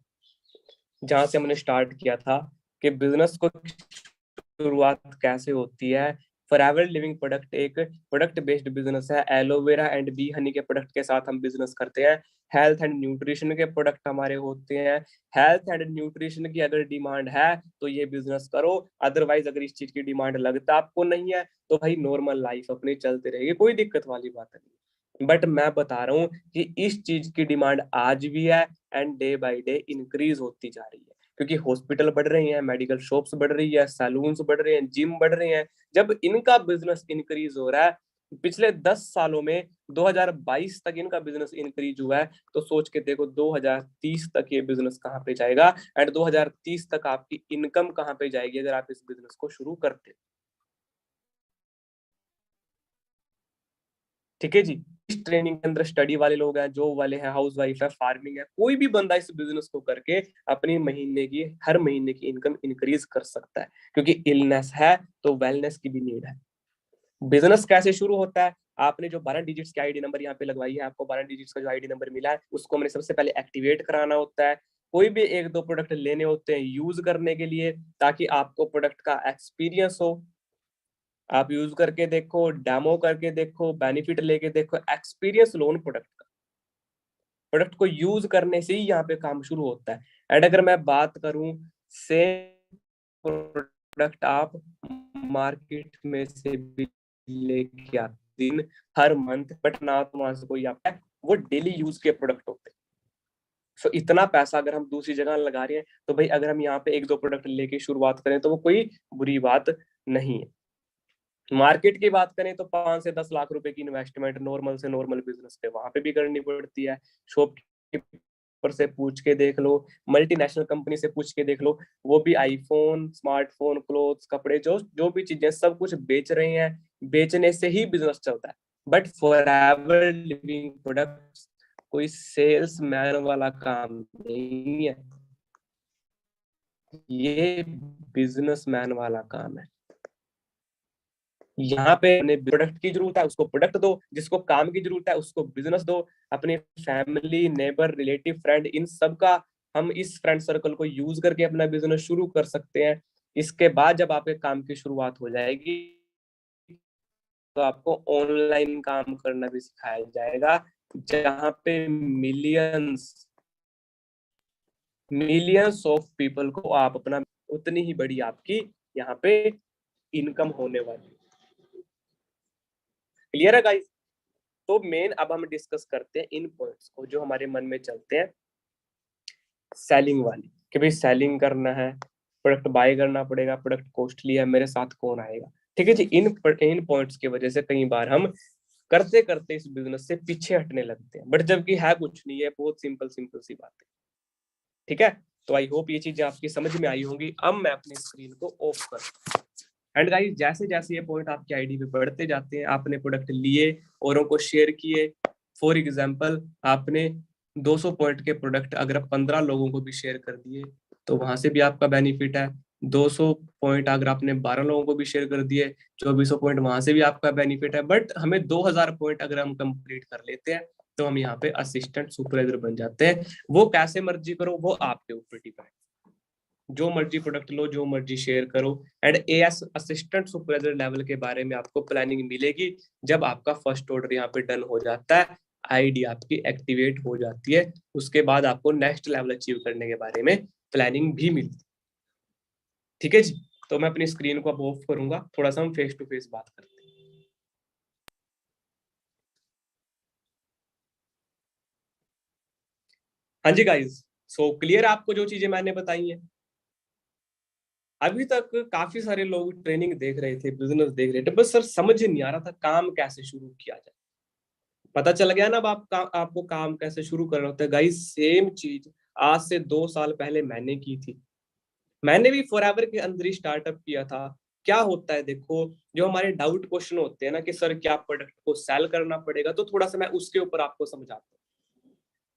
जहां से हमने स्टार्ट किया था कि बिजनेस को शुरुआत कैसे होती है। फॉरएवर लिविंग प्रोडक्ट एक प्रोडक्ट बेस्ड बिजनेस है, एलोवेरा एंड बी हनी के प्रोडक्ट के साथ हम बिजनेस करते हैं। हेल्थ एंड न्यूट्रिशन के प्रोडक्ट हमारे होते हैं। हेल्थ एंड न्यूट्रिशन की अगर डिमांड है तो ये बिजनेस करो, अदरवाइज अगर इस चीज की डिमांड लगता आपको नहीं है तो भाई नॉर्मल लाइफ अपनी चलती रहेगी, कोई दिक्कत वाली बात नहीं। बट मैं बता रहा हूँ कि इस चीज की डिमांड आज भी है, and day by day increase होती जा रही है, क्योंकि हॉस्पिटल बढ़ रही हैं, मेडिकल शॉप्स बढ़ रही है, सैलून्स बढ़ रहे हैं, जिम बढ़ रहे हैं। जब इनका बिजनेस इंक्रीज हो रहा है, पिछले 10 सालों में 2022 तक इनका बिजनेस इंक्रीज हुआ है, तो सोच के देखो 2030 तक ये बिजनेस कहाँ पे जाएगा, एंड 2030 तक आपकी इनकम कहाँ पे जाएगी अगर आप इस बिजनेस को शुरू करते। ठीक है जी। इस ट्रेनिंग के अंदर स्टडी वाले लोग हैं, जॉब वाले हैं, हाउस वाइफ है, फार्मिंग है, कोई भी बंदा इस बिजनेस को करके अपनी महीने की, हर महीने की इनकम इंक्रीज कर सकता है, क्योंकि इलनेस है तो वेलनेस की भी नीड है। बिजनेस कैसे शुरू होता है? आपने जो 12 डिजिट्स की आईडी नंबर यहाँ पे लगवाई है, आपको 12 डिजिट्स का जो आईडी नंबर मिला है, उसको हमने सबसे पहले एक्टिवेट कराना होता है। कोई भी 1-2 प्रोडक्ट लेने होते हैं यूज करने के लिए, ताकि आपको प्रोडक्ट का एक्सपीरियंस हो, आप यूज करके देखो, डेमो करके देखो, बेनिफिट लेके देखो, एक्सपीरियंस लोन प्रोडक्ट का। प्रोडक्ट को यूज करने से ही यहाँ पे काम शुरू होता है। एंड अगर मैं बात करूं, सेम प्रोडक्ट आप मार्केट में से भी लेके आते दिन, हर मंथ, बट ना तो वहां से कोई आता है, वो डेली यूज के प्रोडक्ट होते हैं। सो इतना पैसा अगर हम दूसरी जगह लगा रहे हैं, तो भाई अगर हम यहाँ पे एक दो प्रोडक्ट लेके शुरुआत करें तो वो कोई बुरी बात नहीं है। मार्केट की बात करें तो 5 से 10 लाख रुपए की इन्वेस्टमेंट नॉर्मल से नॉर्मल बिजनेस पे वहां पे भी करनी पड़ती है। शॉपकीपर से पूछ के देख लो, मल्टीनेशनल कंपनी से पूछ के देख लो, वो भी आईफोन, स्मार्टफोन, क्लोथ्स, कपड़े, जो जो भी चीजें सब कुछ बेच रहे हैं, बेचने से ही बिजनेस चलता है। But for ever living products कोई सेल्स मैन वाला काम नहीं है, ये बिजनेसमैन वाला काम है। यहाँ पे अपने प्रोडक्ट की जरूरत है उसको प्रोडक्ट दो, जिसको काम की जरूरत है उसको बिजनेस दो। अपने फैमिली, नेबर, रिलेटिव, फ्रेंड, इन सब का हम इस फ्रेंड सर्कल को यूज करके अपना बिजनेस शुरू कर सकते हैं। इसके बाद जब आपके काम की शुरुआत हो जाएगी तो आपको ऑनलाइन काम करना भी सिखाया जाएगा, जहाँ पे मिलियंस मिलियंस ऑफ पीपल को आप अपना, उतनी ही बड़ी आपकी यहाँ पे इनकम होने वाली। क्लियर है गाइस? तो मेन अब हम डिस्कस करते हैं इन पॉइंट्स को जो हमारे मन में चलते हैं, सेलिंग वाली, कि भाई सेलिंग करना है, प्रोडक्ट बाय करना पड़ेगा, प्रोडक्ट कॉस्टली है, मेरे साथ कौन आएगा। ठीक है जी। इन पॉइंट्स की वजह से कई बार हम करते करते इस बिजनेस से पीछे हटने लगते हैं, बट जबकि है कुछ नहीं है, बहुत सिंपल सिंपल सी बात है। ठीक है, तो आई होप ये चीजें आपकी समझ में आई होंगी। अब मैं अपनी स्क्रीन को ऑफ कर, एंड गाइस जैसे जैसे ये पॉइंट आपकी आईडी पे बढ़ते जाते हैं, आपने प्रोडक्ट लिए, औरों को शेयर किए, फॉर एग्जांपल आपने 200 पॉइंट के प्रोडक्ट अगर 15 लोगों को भी शेयर कर दिए तो वहां से भी आपका बेनिफिट है। 200 पॉइंट अगर आपने 12 लोगों को भी शेयर कर दिए, 2400 पॉइंट, वहां से भी आपका बेनिफिट है। बट हमें 2000 पॉइंट अगर हम कंप्लीट कर लेते हैं तो हम यहाँ पे असिस्टेंट सुपरवाइजर बन जाते हैं। वो कैसे मर्जी करो, वो आपके ऊपर डिपेंड, जो मर्जी प्रोडक्ट लो, जो मर्जी शेयर करो। And as assistant supervisor level के बारे में आपको प्लानिंग मिलेगी जब आपका फर्स्ट ऑर्डर यहाँ पे डन हो जाता है, आईडी आपकी एक्टिवेट हो जाती है, उसके बाद आपको नेक्स्ट लेवल अचीव करने के बारे में प्लानिंग भी मिलती है। ठीक है जी। तो मैं अपनी स्क्रीन को अब ऑफ करूंगा, थोड़ा सा हम फेस टू फेस बात करते हैं। हाँ जी गाइज, सो क्लियर आपको जो चीजें मैंने बताई है? अभी तक काफी सारे लोग ट्रेनिंग देख रहे थे, बिजनेस देख रहे थे, बस सर समझ नहीं आ रहा था काम कैसे शुरू किया जाए। पता चल गया ना अब आपको काम कैसे शुरू करना होता है। गाइस सेम चीज आज से 2 साल पहले मैंने की थी। मैंने भी फॉरएवर के अंदर ही स्टार्टअप किया था। क्या होता है देखो, जो हमारे डाउट क्वेश्चन होते हैं ना कि सर क्या प्रोडक्ट को सेल करना पड़ेगा, तो थोड़ा सा मैं उसके ऊपर आपको समझाता हूँ।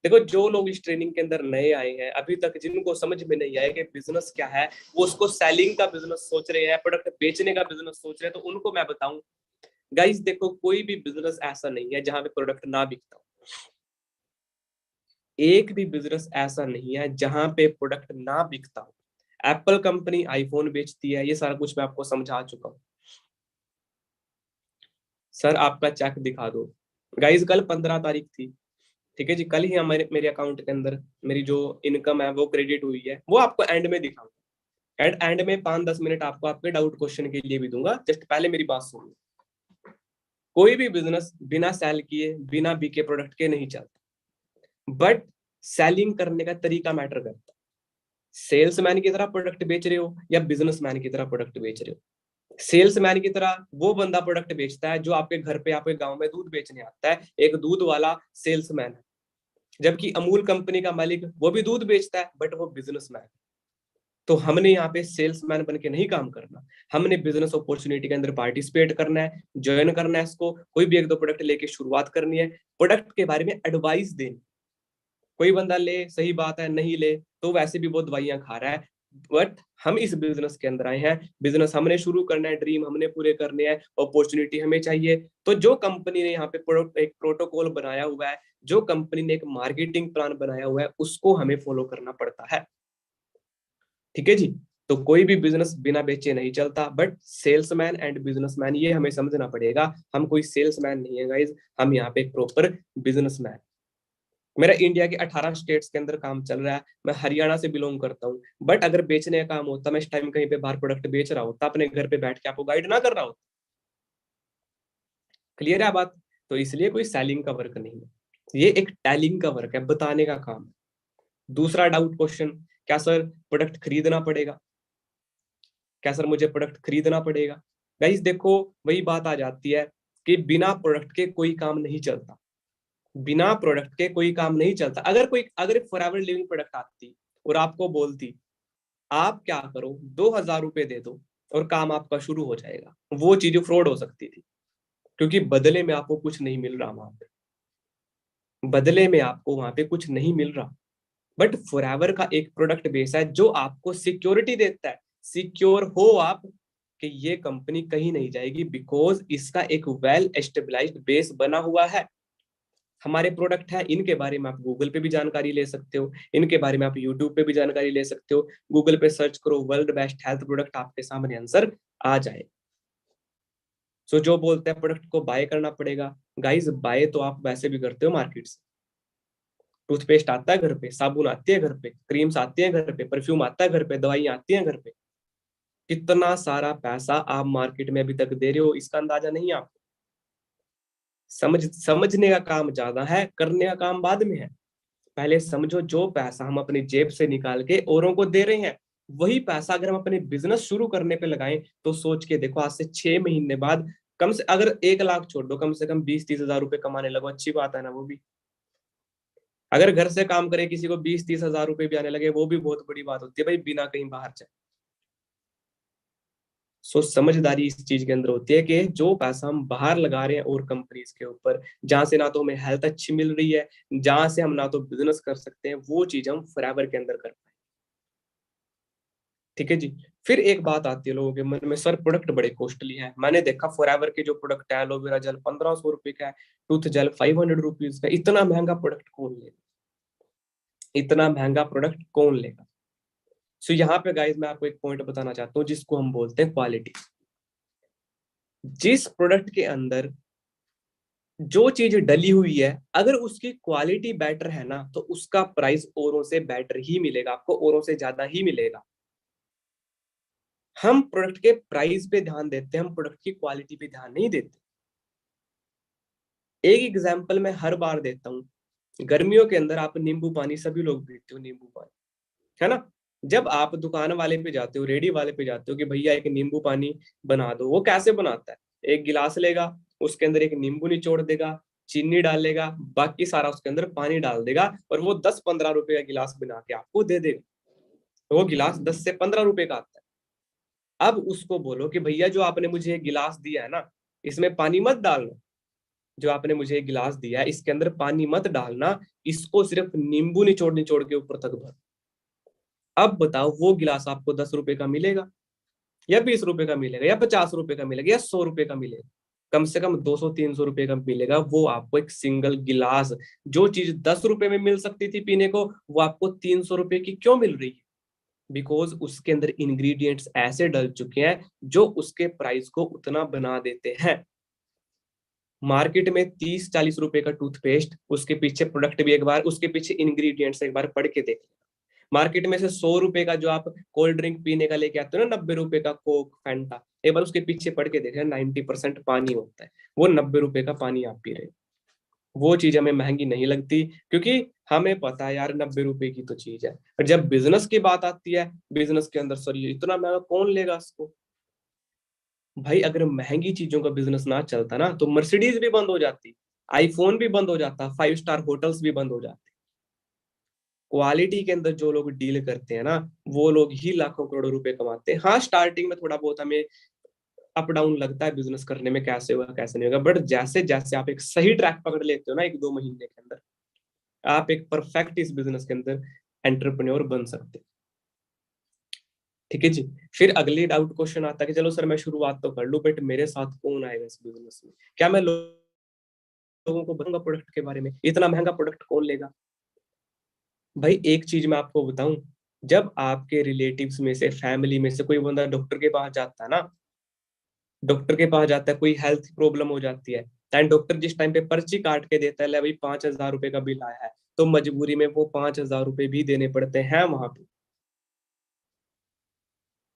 देखो जो लोग इस ट्रेनिंग के अंदर नए आए हैं, अभी तक जिनको समझ में नहीं आया कि बिजनेस क्या है, वो उसको सेलिंग का बिजनेस सोच रहे हैं, प्रोडक्ट बेचने का बिजनेस सोच रहे हैं, तो उनको मैं बताऊं, गाइस देखो कोई भी बिजनेस ऐसा नहीं है जहां पे प्रोडक्ट ना बिकता हो। एक भी बिजनेस ऐसा नहीं है जहां पे प्रोडक्ट ना बिकता हो। एप्पल कंपनी आईफोन बेचती है, ये सारा कुछ मैं आपको समझा चुका हूँ। सर आपका चेक दिखा दो। गाइस कल 15 तारीख थी, ठीक है जी, कल ही हमारे मेरे अकाउंट के अंदर मेरी जो इनकम है वो क्रेडिट हुई है, वो आपको एंड में दिखाऊंगा। एंड में 5-10 मिनट आपको आपके डाउट क्वेश्चन के लिए भी दूंगा, जस्ट पहले मेरी बात सुनो। कोई भी बिजनेस बिना सेल किए, बिना बिके प्रोडक्ट के नहीं चलता, बट सेलिंग करने का तरीका मैटर करता है। सेल्समैन की तरह प्रोडक्ट बेच रहे हो या बिजनेसमैन की तरह प्रोडक्ट बेच रहे हो। सेल्समैन की तरह वो बंदा प्रोडक्ट बेचता है जो आपके घर पे, आपके गांव में दूध बेचने आता है, एक दूध वाला सेल्समैन है। जबकि अमूल कंपनी का मालिक वो भी दूध बेचता है, बट वो बिजनेसमैन है। तो हमने यहाँ पे सेल्समैन बन के नहीं काम करना, हमने बिजनेस अपॉर्चुनिटी के अंदर पार्टिसिपेट करना है, ज्वाइन करना है इसको, कोई भी एक दो प्रोडक्ट लेके शुरुआत करनी है, प्रोडक्ट के बारे में एडवाइस देनी। कोई बंदा ले, सही बात है, नहीं ले तो वैसे भी वो दवाइयां खा रहा है। बट हम इस बिजनेस के अंदर आए हैं, बिजनेस हमने शुरू करना है, ड्रीम हमने पूरे करने हैं, अपॉर्चुनिटी हमें चाहिए। तो जो कंपनी ने यहाँ पे एक प्रोटोकॉल बनाया हुआ है, जो कंपनी ने एक मार्केटिंग प्लान बनाया हुआ है, उसको हमें फॉलो करना पड़ता है। ठीक है जी। तो कोई भी बिजनेस बिना बेचे नहीं चलता, बट सेल्समैन एंड बिजनेसमैन ये हमें समझना पड़ेगा। हम कोई सेल्समैन नहीं है गाइज, हम यहाँ पे एक प्रॉपर बिजनेसमैन। मेरा इंडिया के 18 स्टेट्स के अंदर काम चल रहा है, मैं हरियाणा से बिलोंग करता हूँ, बट अगर बेचने का काम होता, मैं इस टाइम कहीं पे बाहर प्रोडक्ट बेच रहा होता, अपने घर पे बैठ के आपको गाइड ना कर रहा होता। क्लियर है बात? तो इसलिए कोई सेलिंग का वर्क नहीं है, ये एक टेलिंग का वर्क है, बताने का काम है। दूसरा डाउट क्वेश्चन, क्या सर प्रोडक्ट खरीदना पड़ेगा? क्या सर मुझे प्रोडक्ट खरीदना पड़ेगा? गाइस देखो, वही बात आ जाती है कि बिना प्रोडक्ट के कोई काम नहीं चलता। बिना प्रोडक्ट के कोई काम नहीं चलता। अगर फॉरएवर लिविंग प्रोडक्ट आती और आपको बोलती आप क्या करो, 2,000 रुपए दे दो और काम आपका शुरू हो जाएगा, वो चीज फ्रॉड हो सकती थी, क्योंकि बदले में आपको कुछ नहीं मिल रहा वहां पे, बदले में आपको वहां पे कुछ नहीं मिल रहा। बट फॉरएवर का एक प्रोडक्ट बेस है जो आपको सिक्योरिटी देता है, सिक्योर हो आप कि ये कंपनी कहीं नहीं जाएगी, बिकॉज इसका एक वेल एस्टेब्लिश्ड बेस बना हुआ है। हमारे प्रोडक्ट है, इनके बारे में आप गूगल पे भी जानकारी ले सकते हो, इनके बारे में आप यूट्यूब पे भी जानकारी ले सकते हो। गूगल पे सर्च करो वर्ल्ड बेस्ट हेल्थ प्रोडक्ट, आपके सामने आंसर आ जाए। सो जो बोलते हैं प्रोडक्ट को बाय करना पड़ेगा, गाइस बाय तो आप वैसे भी करते हो मार्केट से। टूथपेस्ट आता है घर पे, साबुन आती है घर पे, क्रीम्स आती है घर पे, परफ्यूम आता है घर पे, दवाई आती है घर पे। कितना सारा पैसा आप मार्केट में अभी तक दे रहे हो, इसका अंदाजा नहीं है आपको। समझने का काम ज्यादा है, करने का काम बाद में है। पहले समझो, जो पैसा हम अपनी जेब से निकाल के औरों को दे रहे हैं, वही पैसा अगर हम अपने बिजनेस शुरू करने पे लगाएं, तो सोच के देखो आज से 6 महीने बाद कम से, अगर 1 लाख छोड़ दो, कम से कम 20-30 हजार रुपए कमाने लगो, अच्छी बात है ना वो भी। अगर घर से काम करे किसी को 20-30 हजार रुपए भी आने लगे, वो भी बहुत बड़ी बात होती है भाई, बिना कहीं बाहर जाए। सो समझदारी इस चीज के अंदर होती है कि जो पैसा हम बाहर लगा रहे हैं और कंपनीज के ऊपर, जहां से ना तो हमें हेल्थ अच्छी मिल रही है, जहां से हम ना तो बिजनेस कर सकते हैं, वो चीज हम फॉरएवर के अंदर कर पाए। ठीक है जी। फिर एक बात आती है लोगों के मन में, सर प्रोडक्ट बड़े कॉस्टली हैं। मैंने देखा फॉरएवर के जो प्रोडक्ट है, एलोवेरा जेल 1,500 रुपए का है, टूथ जेल 500 रुपीज का, इतना महंगा प्रोडक्ट कौन लेगा? इतना महंगा प्रोडक्ट कौन लेगा? सो यहाँ पे गाइज मैं आपको एक पॉइंट बताना चाहता हूँ, जिसको हम बोलते हैं क्वालिटी। जिस प्रोडक्ट के अंदर जो चीज डली हुई है, अगर उसकी क्वालिटी बेटर है ना, तो उसका प्राइस औरों से बेटर ही मिलेगा, आपको औरों से ज्यादा ही मिलेगा। हम प्रोडक्ट के प्राइस पे ध्यान देते हैं, हम प्रोडक्ट की क्वालिटी पे ध्यान नहीं देते। एक एग्जांपल मैं हर बार देता हूँ, गर्मियों के अंदर आप नींबू पानी सभी लोग पीते हो, नींबू पानी, है ना? जब आप दुकान वाले पे जाते हो, रेडी वाले पे जाते हो कि भैया एक नींबू पानी बना दो, वो कैसे बनाता है? एक गिलास लेगा, उसके अंदर एक नींबू निचोड़ देगा, चीनी डालेगा, बाकी सारा उसके अंदर पानी डाल देगा, और वो 10-15 रुपए का गिलास बना के आपको दे देगा। तो वो गिलास 10 से 15 रुपए का आता है। अब उसको बोलो कि भैया जो आपने मुझे एक गिलास दिया है ना, इसमें पानी मत डालना। जो आपने मुझे एक गिलास दिया है, इसके अंदर पानी मत डालना, इसको सिर्फ नींबू निचोड़ निचोड़ के ऊपर तक भर। अब बताओ, वो गिलास आपको 10 रुपए का मिलेगा, या 20 रुपए का मिलेगा, या 50 रुपए का मिलेगा, या 100 रुपए का मिलेगा? कम से कम 200-300 रुपए का मिलेगा वो आपको एक सिंगल गिलास। जो चीज 10 रुपए में मिल सकती थी पीने को, वो आपको 300 रुपए की क्यों मिल रही है? बिकॉज उसके अंदर इंग्रेडिएंट्स ऐसे डल चुके हैं जो उसके प्राइस को उतना बना देते हैं। मार्केट में 30-40 रुपए का टूथपेस्ट, उसके पीछे प्रोडक्ट भी एक बार, उसके पीछे इंग्रेडिएंट्स एक बार पढ़ के देख। मार्केट में से 100 रुपए का जो आप कोल्ड ड्रिंक पीने का लेके आते हो ना, 90 रुपए का कोक फैंटा, एक बार उसके पीछे पढ़ के देखें, 90% पानी होता है। वो 90 रुपए का पानी आप पी रहे हो। वो चीज हमें महंगी नहीं लगती, क्योंकि हमें पता है यार 90 रुपए की तो चीज है। और जब बिजनेस की बात आती है, बिजनेस के अंदर सर ये इतना महंगा कौन लेगा इसको? भाई अगर महंगी चीजों का बिजनेस ना चलता ना, तो मर्सिडीज भी बंद हो जाती, आईफोन भी बंद हो जाता, 5 स्टार होटल्स भी बंद हो जाते। क्वालिटी के अंदर जो लोग डील करते हैं ना, वो लोग ही लाखों करोड़ों रुपए कमाते हैं। हाँ स्टार्टिंग में थोड़ा बहुत हमें अप डाउन लगता है बिजनेस करने में, कैसे होगा कैसे नहीं होगा, बट जैसे जैसे आप एक सही ट्रैक पकड़ लेते हो ना, 1-2 महीने के अंदर आप एक परफेक्ट इस बिजनेस के अंदर एंटरप्रेन्योर बन सकते हैं। ठीक है जी। फिर अगली डाउट क्वेश्चन आता है कि चलो सर मैं शुरुआत तो कर लूं, बट मेरे साथ कौन आएगा इस बिजनेस में? क्या मैं लोगों को बताऊंगा प्रोडक्ट के बारे में? इतना महंगा प्रोडक्ट कौन लेगा? भाई एक चीज मैं आपको बताऊं, जब आपके रिलेटिव्स में से, फैमिली में से कोई बंदा डॉक्टर के पास जाता है ना, डॉक्टर के पास जाता है, कोई हेल्थ प्रॉब्लम हो जाती है, एंड डॉक्टर जिस टाइम पे पर्ची काट के देता है, ले भाई 5,000 रुपए का बिल आया है, तो मजबूरी में वो 5,000 रुपए भी देने पड़ते हैं वहां पे।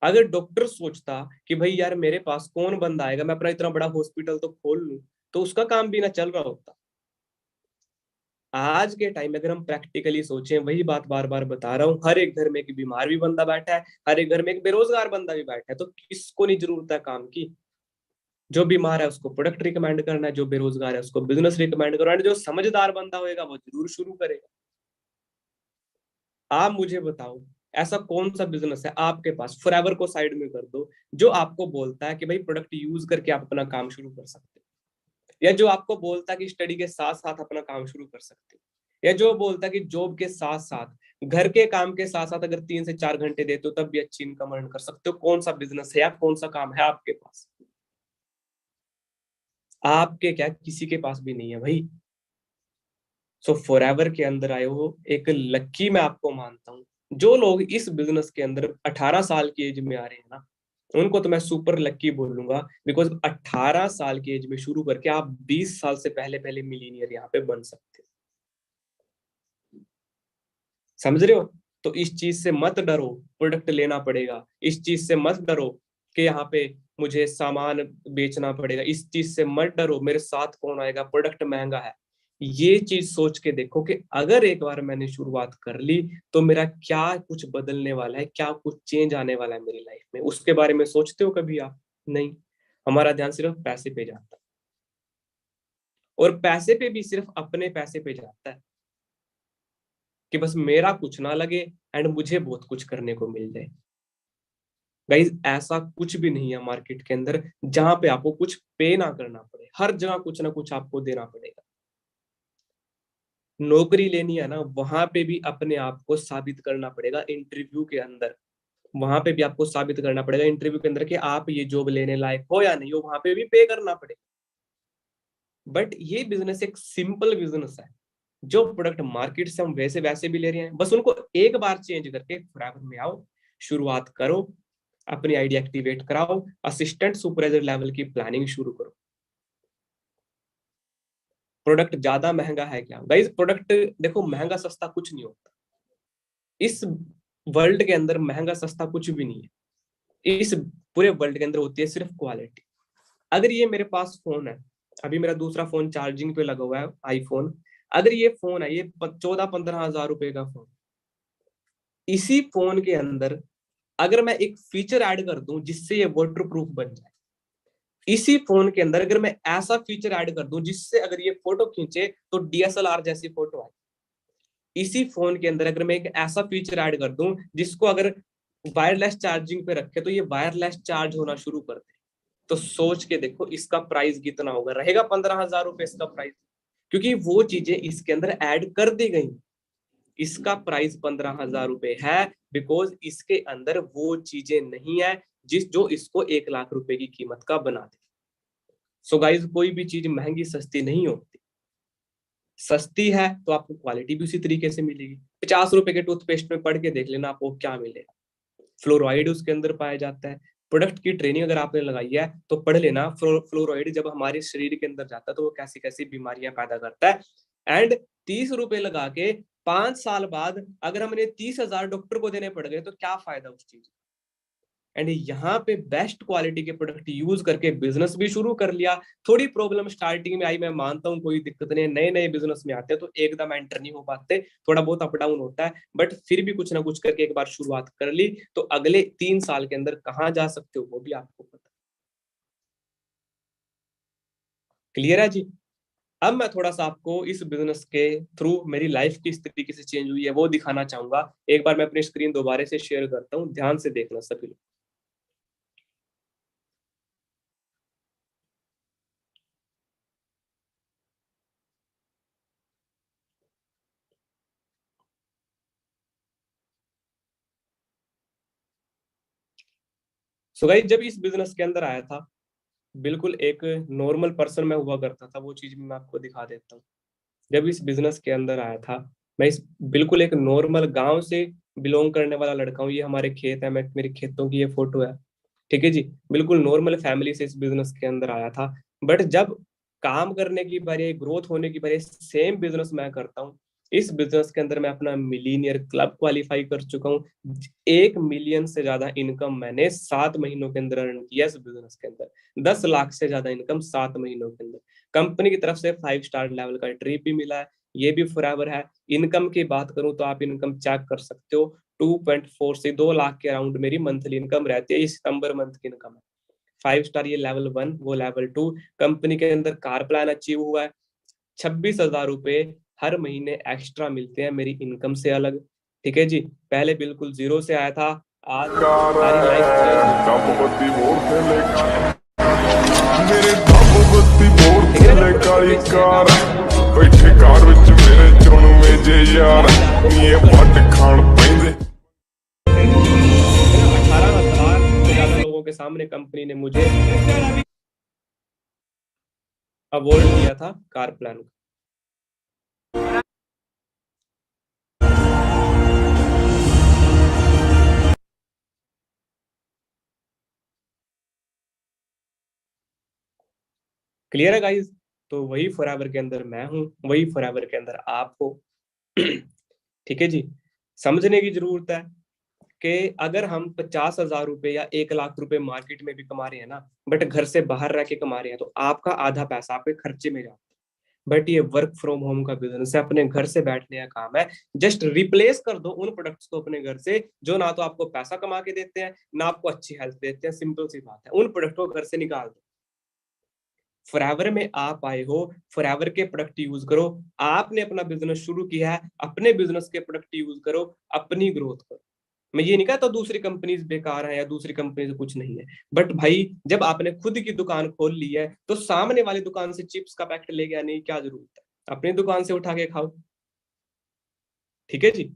अगर डॉक्टर सोचता कि भाई यार मेरे पास कौन बंदा आएगा, मैं अपना इतना बड़ा हॉस्पिटल तो खोल लूं, तो उसका काम भी ना चल रहा होता। आज के टाइम में अगर हम प्रैक्टिकली सोचें, वही बात बार बार बता रहा हूँ, हर एक घर में एक बीमार भी बंदा बैठा है, हर एक घर में एक बेरोजगार बंदा भी बैठा है, तो किसको नहीं जरूरत है काम की? जो बीमार है उसको प्रोडक्ट रिकमेंड करना है, जो बेरोजगार है उसको बिजनेस रिकमेंड करना है, जो समझदार बंदा होएगा वो जरूर शुरू करेगा। आप मुझे बताओ, ऐसा कौन सा बिजनेस है आपके पास, फॉरएवर को साइड में कर दो, जो आपको बोलता है कि भाई प्रोडक्ट यूज करके आप अपना काम शुरू कर सकते हो, या जो आपको बोलता है कि स्टडी के साथ साथ अपना काम शुरू कर सकते हो, या जो बोलता है कि जॉब के साथ साथ, घर के काम के साथ साथ अगर 3 से 4 घंटे देते हो तब भी अच्छी इनकम अर्न कर सकते हो? कौन सा बिजनेस है या कौन सा काम है आपके पास? आपके क्या, किसी के पास भी नहीं है भाई। सो फॉरएवर के अंदर आए हो एक लक्की, मैं आपको मानता हूँ। जो लोग इस बिजनेस के अंदर 18 साल की एज में आ रहे हैं ना, उनको तो मैं सुपर लक्की बोलूंगा, बिकॉज 18 साल की एज में शुरू करके आप 20 साल से पहले पहले मिलीनियर यहाँ पे बन सकते हो। समझ रहे हो? तो इस चीज से मत डरो, प्रोडक्ट लेना पड़ेगा, इस चीज से मत डरो कि यहाँ पे मुझे सामान बेचना पड़ेगा, इस चीज से मत डरो मेरे साथ कौन आएगा, प्रोडक्ट महंगा है। ये चीज सोच के देखो कि अगर एक बार मैंने शुरुआत कर ली तो मेरा क्या कुछ बदलने वाला है, क्या कुछ चेंज आने वाला है मेरी लाइफ में, उसके बारे में सोचते हो कभी आप? नहीं। हमारा ध्यान सिर्फ पैसे पे जाता है, और पैसे पे भी सिर्फ अपने पैसे पे जाता है, कि बस मेरा कुछ ना लगे एंड मुझे बहुत कुछ करने को मिल जाए। गाइज ऐसा कुछ भी नहीं है मार्केट के अंदर जहां पे आपको कुछ पे ना करना पड़े, हर जगह कुछ ना कुछ आपको देना पड़ेगा। नौकरी लेनी है ना, वहां पे भी अपने आप को साबित करना पड़ेगा इंटरव्यू के अंदर, वहां पे भी आपको साबित करना पड़ेगा इंटरव्यू के अंदर कि आप ये जॉब लेने लायक हो या नहीं हो, वहां पे भी पे करना पड़ेगा। बट ये बिजनेस एक सिंपल बिजनेस है, जो प्रोडक्ट मार्केट से हम वैसे वैसे भी ले रहे हैं, बस उनको एक बार चेंज करके फॉरएवर में आओ, शुरुआत करो, अपनी आईडी एक्टिवेट कराओ, असिस्टेंट सुपरवाइजर लेवल की प्लानिंग शुरू करो। प्रोडक्ट ज्यादा महंगा है क्या गाइस? प्रोडक्ट देखो, महंगा सस्ता कुछ नहीं होता इस वर्ल्ड के अंदर, महंगा सस्ता कुछ भी नहीं है। इस पूरे वर्ल्ड के अंदर होती है सिर्फ क्वालिटी। अगर ये मेरे पास फोन है, अभी मेरा दूसरा फोन चार्जिंग पे लगा हुआ है, आईफोन, अगर ये फोन है, ये 14-15 हजार रुपए का फोन, इसी फोन के अंदर अगर मैं एक फीचर ऐड कर दूं जिससे ये वाटर प्रूफ बन जाए, इसी फोन के अंदर अगर मैं ऐसा फीचर ऐड कर दूं जिससे अगर ये फोटो खींचे तो डीएसएलआर जैसी फोटो आए, इसी फोन के अंदर अगर मैं एक ऐसा फीचर ऐड कर दूं जिसको अगर वायरलेस चार्जिंग पे रखे तो ये वायरलेस चार्ज होना शुरू कर दे, तो सोच के देखो इसका प्राइस कितना होगा। रहेगा 15,000 रुपए इसका प्राइस, क्योंकि वो चीजें इसके अंदर ऐड कर दी गई। इसका प्राइस 15,000 रुपए है, बिकॉज इसके अंदर वो चीजें नहीं है जिस जो इसको 1 लाख रुपए की कीमत का बना दे। सो गाइज, कोई भी चीज महंगी सस्ती नहीं होती, सस्ती है तो आपको क्वालिटी भी उसी तरीके से मिलेगी। 50 रुपए के टूथपेस्ट में पढ़ के देख लेना आपको क्या मिलेगा। फ्लोराइड उसके अंदर पाया जाता है। प्रोडक्ट की ट्रेनिंग अगर आपने लगाई है तो पढ़ लेना, फ्लोराइड जब हमारे शरीर के अंदर जाता है तो वो कैसी कैसी बीमारियां पैदा करता है। एंड 30 रुपए लगा के 5 साल बाद अगर हमने 30,000 डॉक्टर को देने पड़ गए तो क्या फायदा उस चीज। एंड यहाँ पे बेस्ट क्वालिटी के प्रोडक्ट यूज करके बिजनेस भी शुरू कर लिया। थोड़ी प्रॉब्लम स्टार्टिंग में आई, मैं मानता हूँ, कोई दिक्कत नहीं, नए नए बिजनेस में आते हैं तो एकदम एंटर नहीं हो पाते, थोड़ा बहुत अप डाउन होता है, बट फिर भी कुछ ना कुछ करके एक बार शुरुआत कर ली तो अगले 3 साल के अंदर कहाँ जा सकते हो वो भी आपको पता। क्लियर है जी? अब मैं थोड़ा सा आपको इस बिजनेस के थ्रू मेरी लाइफ किस तरीके से चेंज हुई है वो दिखाना चाहूंगा। एक बार मैं अपनी स्क्रीन दोबारा से शेयर करता हूँ, ध्यान से देखना सभी लोग। सो गाइस, जब इस बिजनेस के अंदर आया था, बिल्कुल एक नॉर्मल पर्सन मैं हुआ करता था, वो चीज मैं आपको दिखा देता हूँ। जब इस बिजनेस के अंदर आया था, मैं इस बिल्कुल एक नॉर्मल गांव से बिलोंग करने वाला लड़का हूँ, ये हमारे खेत है, मैं मेरे खेतों की ये फोटो है। ठीक है जी, बिल्कुल नॉर्मल फैमिली से इस बिजनेस के अंदर आया था। बट जब काम करने की बारी, ग्रोथ होने की बारी, सेम बिजनेस मैं करता हूँ। इस बिजनेस के अंदर मैं अपना मिलीनियर क्लब क्वालिफाई कर चुका हूँ। 1 मिलियन से ज्यादा इनकम मैंने 7 महीनों के अंदर अर्न किया इस बिजनेस के अंदर। 10 लाख से ज्यादा इनकम 7 महीनों के अंदर। कंपनी की तरफ से 5 स्टार लेवल का ट्रिप भी मिला है, ये भी फॉरएवर है। इनकम की बात करूं तो आप इनकम चेक कर सकते हो, 2.4 से 2 लाख के अराउंड मेरी मंथली इनकम रहती है। ये सितंबर मंथ की इनकम है। 5 स्टार ये लेवल 1, वो लेवल 2। कंपनी के अंदर कार प्लान अचीव हुआ है। 26,000 रुपए हर महीने एक्स्ट्रा मिलते हैं मेरी इनकम से अलग। ठीक है जी, पहले बिल्कुल जीरो से आया था, आज सारी लाइफ चेंज हो मेरे दम बत्ती बोर ठीक है थले ना। काली प्रोडक्ट कार काम करना शुरू कर बैठे दिया, कार विच मेरे चुन में जे यार मैं चाहता हूँ ये आप करो। वट खान पैंदे। ठीक है ना, 18,000 से ज्यादा लोगों के सामने कंपनी ने मुझे अवार्ड दिया था कार प्लान। क्लियर है गाइस? तो वही फॉरएवर के अंदर मैं हूँ, वही फॉरएवर के अंदर आप हो। ठीक है जी, समझने की जरूरत है कि अगर हम 50,000 रुपए या 1 लाख रुपए मार्केट में भी कमा रहे हैं ना, बट घर से बाहर रह के कमा रहे हैं, तो आपका आधा पैसा आपके खर्चे में जाता है। बट ये वर्क फ्रॉम होम का बिजनेस है, अपने घर से बैठने का काम है। जस्ट रिप्लेस कर दो उन प्रोडक्ट्स को अपने घर से, जो ना तो आपको पैसा कमा के देते हैं, ना आपको अच्छी हेल्थ देते हैं। सिंपल सी बात है, उन प्रोडक्ट को घर से निकाल दो। फॉरएवर में आप आए हो, फॉरएवर के प्रोडक्ट यूज करो। आपने अपना बिजनेस शुरू किया है, अपने बिजनेस के प्रोडक्ट यूज करो, अपनी ग्रोथ करो। मैं ये नहीं कहता दूसरी कंपनीज बेकार है या दूसरी कंपनी से कुछ नहीं है, बट भाई जब आपने खुद की दुकान खोल ली है, तो सामने वाली दुकान से चिप्स का पैकेट लेके आने की क्या जरूरत है? अपनी दुकान से उठा के खाओ। ठीक है जी।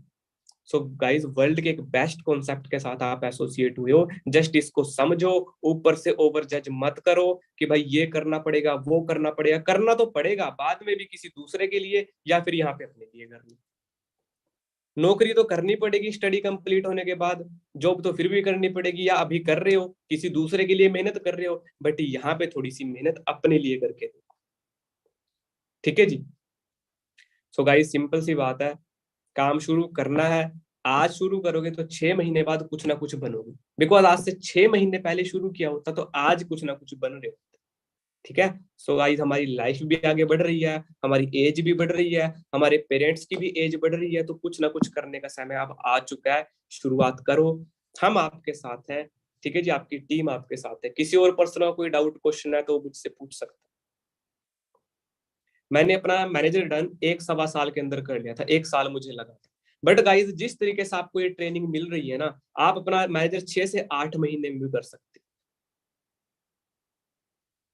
सो गाइस, वर्ल्ड के एक बेस्ट कॉन्सेप्ट के साथ आप एसोसिएट हुए हो, जस्ट इसको समझो। ऊपर से ओवर जज मत करो कि भाई ये करना पड़ेगा, वो करना पड़ेगा। करना तो पड़ेगा बाद में भी, किसी दूसरे के लिए या फिर यहाँ पे अपने लिए करनी। नौकरी तो करनी पड़ेगी स्टडी कंप्लीट होने के बाद, जॉब तो फिर भी करनी पड़ेगी, या अभी कर रहे हो किसी दूसरे के लिए मेहनत कर रहे हो, बट यहाँ पे थोड़ी सी मेहनत अपने लिए करके दो। ठीक है जी। सो गाइस, सिंपल सी बात है, काम शुरू करना है। आज शुरू करोगे तो 6 महीने बाद कुछ ना कुछ बनोगे, बिकॉज आज से 6 महीने पहले शुरू किया होता तो आज कुछ ना कुछ बन रहे हो। ठीक है। सो गाइस, हमारी लाइफ भी आगे बढ़ रही है, हमारी एज भी बढ़ रही है, हमारे पेरेंट्स की भी एज बढ़ रही है, तो कुछ ना कुछ करने का समय अब आ चुका है। शुरुआत करो, हम आपके साथ हैं। ठीक है जी, आपकी टीम आपके साथ है। किसी और पर्सन का कोई डाउट क्वेश्चन है तो मुझसे पूछ सकते हैं। मैंने अपना मैनेजर डन 1 सवा साल के अंदर कर लिया था, 1 साल मुझे लगा था। बट गाइज, जिस तरीके से आपको ये ट्रेनिंग मिल रही है ना, आप अपना मैनेजर 6 से 8 महीने में भी कर सकते हो।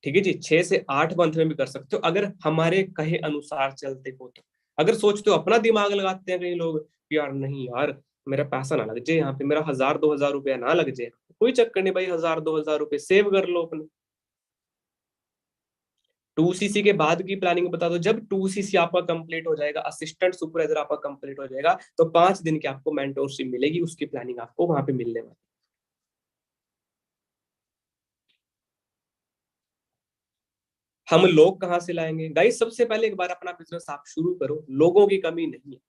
ठीक है जी, 6 से 8 मंथ में भी कर सकते हो, अगर हमारे कहे अनुसार चलते हो तो। अगर सोचते हो, अपना दिमाग लगाते हैं कई लोग कि यार नहीं यार, मेरा पैसा ना लग जाए यहाँ पे, मेरा 1,000 2,000 रुपया ना लग जाए, कोई चक्कर नहीं भाई, 1,000 2,000 रुपये सेव कर लो अपने। 2 सीसी के बाद की प्लानिंग बता दो। जब 2 सीसी आपका कंप्लीट हो जाएगा, असिस्टेंट सुपरवाइजर आपका कंप्लीट हो जाएगा, तो 5 दिन की आपको मेंटोरशिप मिलेगी, उसकी प्लानिंग आपको वहां पे मिलने वाली। हम लोग कहाँ से लाएंगे गाइस? सबसे पहले एक बार अपना बिजनेस आप शुरू करो, लोगों की कमी नहीं है।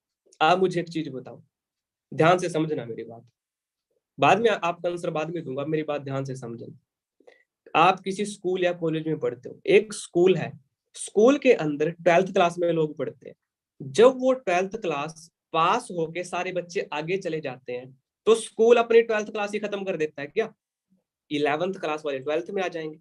आप मुझे एक चीज बताओ, ध्यान से समझना मेरी बात। बाद में आपका आंसर बाद में दूंगा, मेरी बात ध्यान से समझना। आप किसी स्कूल या कॉलेज में पढ़ते हो, एक स्कूल है, स्कूल के अंदर 12th क्लास में लोग पढ़ते हैं। जब वो 12th क्लास पास होके सारे बच्चे आगे चले जाते हैं, तो स्कूल अपनी 12th क्लास ही खत्म कर देता है क्या? 11th क्लास वाले 12th में आ जाएंगे।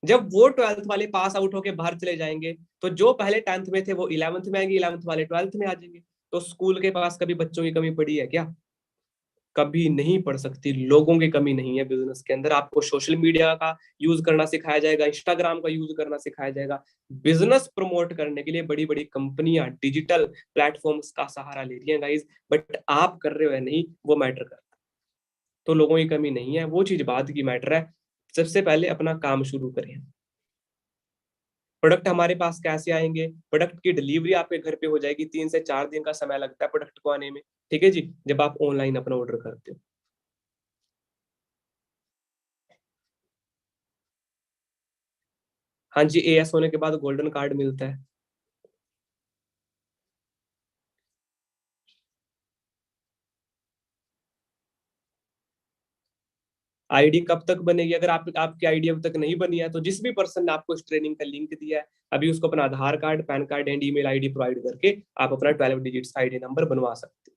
जब वो 12th वाले पास आउट होके बाहर चले जाएंगे, तो जो पहले 10th में थे वो 11th में आएंगे, 11th वाले 12th में आ जाएंगे। तो स्कूल के पास कभी बच्चों की कमी पड़ी है क्या? कभी नहीं पड़ सकती। लोगों की कमी नहीं है बिजनेस के अंदर। आपको सोशल मीडिया का यूज करना सिखाया जाएगा, इंस्टाग्राम का यूज करना सिखाया जाएगा। बिजनेस प्रमोट करने के लिए बड़ी बड़ी कंपनियां डिजिटल प्लेटफॉर्म्स का सहारा ले रही हैं गाइज, बट आप कर रहे हो या नहीं वो मैटर करता है। तो लोगों की कमी नहीं है, वो चीज बाद की मैटर है। सबसे पहले अपना काम शुरू करें। प्रोडक्ट हमारे पास कैसे आएंगे? प्रोडक्ट की डिलीवरी आपके घर पे हो जाएगी, 3 से 4 दिन का समय लगता है प्रोडक्ट को आने में, ठीक है जी, जब आप ऑनलाइन अपना ऑर्डर करते हो। हाँ जी, एएस होने के बाद गोल्डन कार्ड मिलता है। आईडी कब तक बनेगी? अगर आपकी आईडी अब तक नहीं बनी है तो जिस भी पर्सन ने आपको इस ट्रेनिंग का लिंक दिया है, अभी उसको अपना Aadhaar card, PAN card and email ID provide करके आप अपना 12 डिजिट्स आईडी नंबर बनवा सकते हो।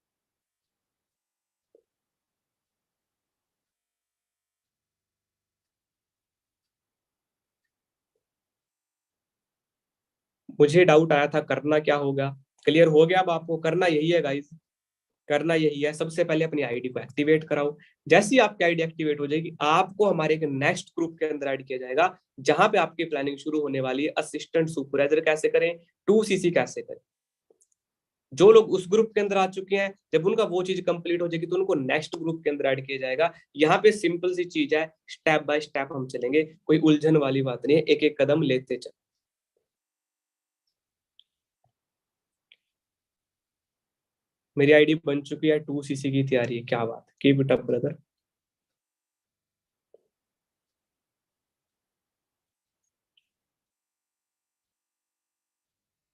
मुझे डाउट आया था करना क्या होगा, क्लियर हो गया अब आपको। करना यही है गाइस, करना यही है। सबसे पहले अपनी आईडी को एक्टिवेट कराओ। जैसी आपकी आईडी एक्टिवेट हो जाएगी, आपको हमारे एक नेक्स्ट ग्रुप के अंदर ऐड किया जाएगा, जहां पे आपकी प्लानिंग शुरू होने वाली है। असिस्टेंट सुपरवाइजर कैसे करें, 2CC कैसे करें। जो लोग उस ग्रुप के अंदर आ चुके हैं, जब उनका वो चीज कंप्लीट हो जाएगी तो उनको नेक्स्ट ग्रुप के अंदर ऐड किया जाएगा। यहाँ पे सिंपल सी चीज है, स्टेप बाय स्टेप हम चलेंगे, कोई उलझन वाली बात नहीं है, एक एक कदम लेते चल। मेरी आईडी बन चुकी है, 2CC की तैयारी है, क्या बात है, keep it up brother.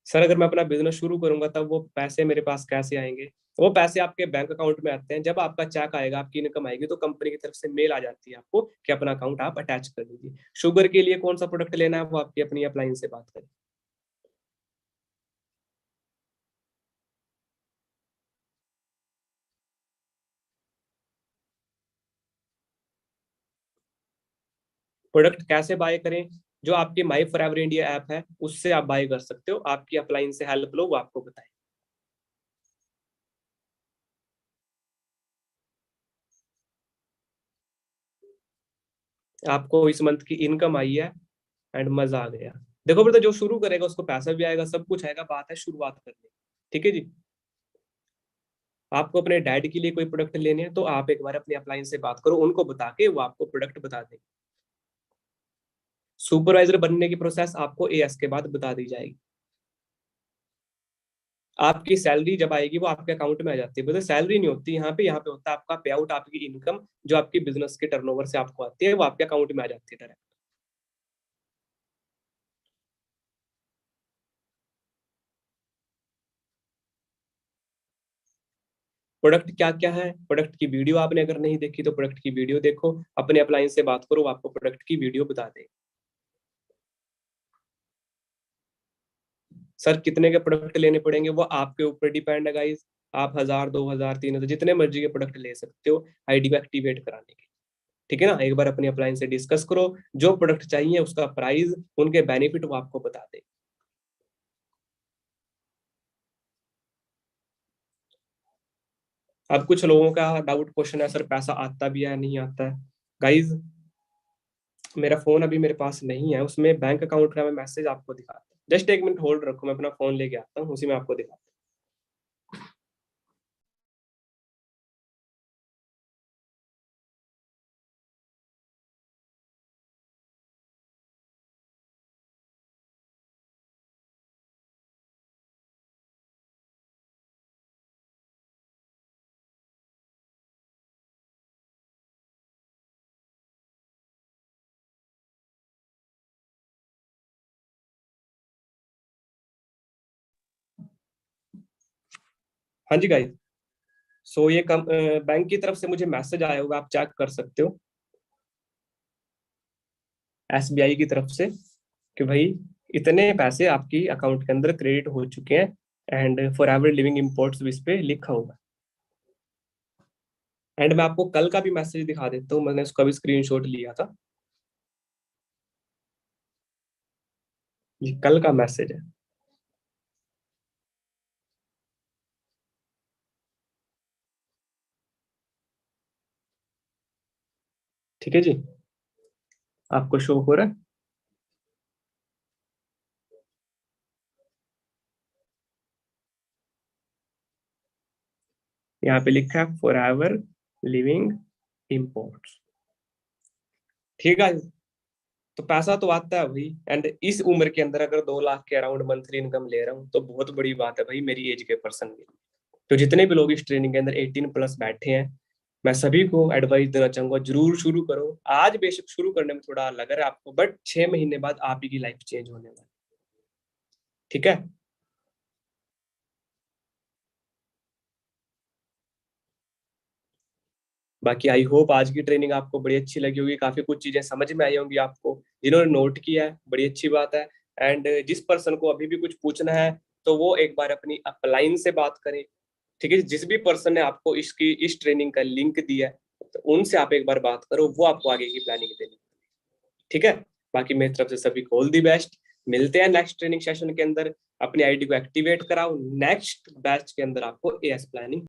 Sir अगर मैं अपना बिजनेस शुरू करूंगा तब वो पैसे मेरे पास कैसे आएंगे? वो पैसे आपके बैंक अकाउंट में आते हैं। जब आपका चेक आएगा, आपकी इनकम आएगी, तो कंपनी की तरफ से मेल आ जाती है आपको कि अपना अकाउंट आप अटैच कर दीजिए। शुगर के लिए कौन सा प्रोडक्ट लेना है वो आपकी अपनी अपलाइन से बात करें। प्रोडक्ट कैसे बाय करें? जो आपकी माई फॉर एवर इंडिया ऐप है उससे आप बाय कर सकते हो। आपकी अपलाइन से हेल्प लो, वो आपको बताए। आपको इस मंथ की इनकम आई है एंड मजा आ गया। देखो बेटा, जो शुरू करेगा उसको पैसा भी आएगा, सब कुछ आएगा, बात है शुरुआत करने की। ठीक है जी। आपको अपने डैड के लिए कोई प्रोडक्ट लेने हैं तो आप एक बार अपने अपलाइन से बात करो, उनको बता के वो आपको प्रोडक्ट बता देंगे। सुपरवाइजर बनने की प्रोसेस आपको एएस के बाद बता दी जाएगी। आपकी सैलरी जब आएगी वो आपके अकाउंट में आ जाती है, मतलब सैलरी नहीं होती यहाँ पे होता है आपका पे आउट। आपकी इनकम जो आपकी बिजनेस के टर्नओवर से आपको आती है वो आपके अकाउंट में आ जाती है डायरेक्ट। प्रोडक्ट क्या क्या है, प्रोडक्ट की वीडियो आपने अगर नहीं देखी तो प्रोडक्ट की वीडियो देखो, अपने अपलाइन से बात करो, वो आपको प्रोडक्ट की वीडियो बता दे। सर कितने के प्रोडक्ट लेने पड़ेंगे वो आपके ऊपर डिपेंड है गाइस। आप 1000, 2000, 3000 जितने मर्जी के प्रोडक्ट ले सकते हो आईडी को एक्टिवेट कराने के। ठीक है ना, एक बार अपनी अपलाइन से डिस्कस करो, जो प्रोडक्ट चाहिए उसका प्राइस, उनके बेनिफिट वो आपको बता दे। अब कुछ लोगों का डाउट क्वेश्चन है, सर पैसा आता भी है नहीं आता है? गाइज, मेरा फोन अभी मेरे पास नहीं है, उसमें बैंक अकाउंट का मैं मैसेज आपको दिखाता हूँ। जस्ट 1 मिनट होल्ड रखो, मैं अपना फोन लेके आता हूँ, उसी में आपको दिखाता हूँ। हाँ जी गाइज, सो ये बैंक की तरफ से मुझे मैसेज आया होगा, आप चेक कर सकते हो, एसबीआई की तरफ से, कि भाई इतने पैसे आपकी अकाउंट के अंदर क्रेडिट हो चुके हैं and for ever living imports इस पे लिखा होगा। एंड मैं आपको कल का भी मैसेज दिखा देता हूँ, मैंने उसका भी स्क्रीनशॉट लिया था। ये कल का मैसेज है। ठीक है जी, आपको शो हो रहा है? यहाँ पे लिखा है फॉर एवर लिविंग इम्पोर्ट्स। ठीक है, तो पैसा तो आता है भाई, एंड इस उम्र के अंदर अगर 2 लाख के अराउंड मंथली इनकम ले रहा हूँ तो बहुत बड़ी बात है भाई मेरी एज के पर्सन के। तो जितने भी लोग इस ट्रेनिंग के अंदर 18+ बैठे हैं, मैं सभी को एडवाइस देना चाहूंगा, जरूर शुरू करो। आज बेशक शुरू करने में थोड़ा लग रहा है आपको, बट 6 महीने बाद आप ही की लाइफ चेंज होने वाली। ठीक है। बाकी आई होप आज की ट्रेनिंग आपको बड़ी अच्छी लगी होगी, काफी कुछ चीजें समझ में आई होंगी आपको। जिन्होंने नोट किया है बड़ी अच्छी बात है। एंड जिस पर्सन को अभी भी कुछ पूछना है तो वो एक बार अपनी अपलाइन से बात करें। ठीक है, जिस भी पर्सन ने आपको इस ट्रेनिंग का लिंक दिया है तो उनसे आप एक बार बात करो, वो आपको आगे की प्लानिंग देंगे। ठीक है। बाकी मेरी तरफ से सभी को ऑल दी बेस्ट। मिलते हैं नेक्स्ट ट्रेनिंग सेशन के अंदर। अपनी आईडी को एक्टिवेट कराओ, नेक्स्ट बैच के अंदर आपको एएस प्लानिंग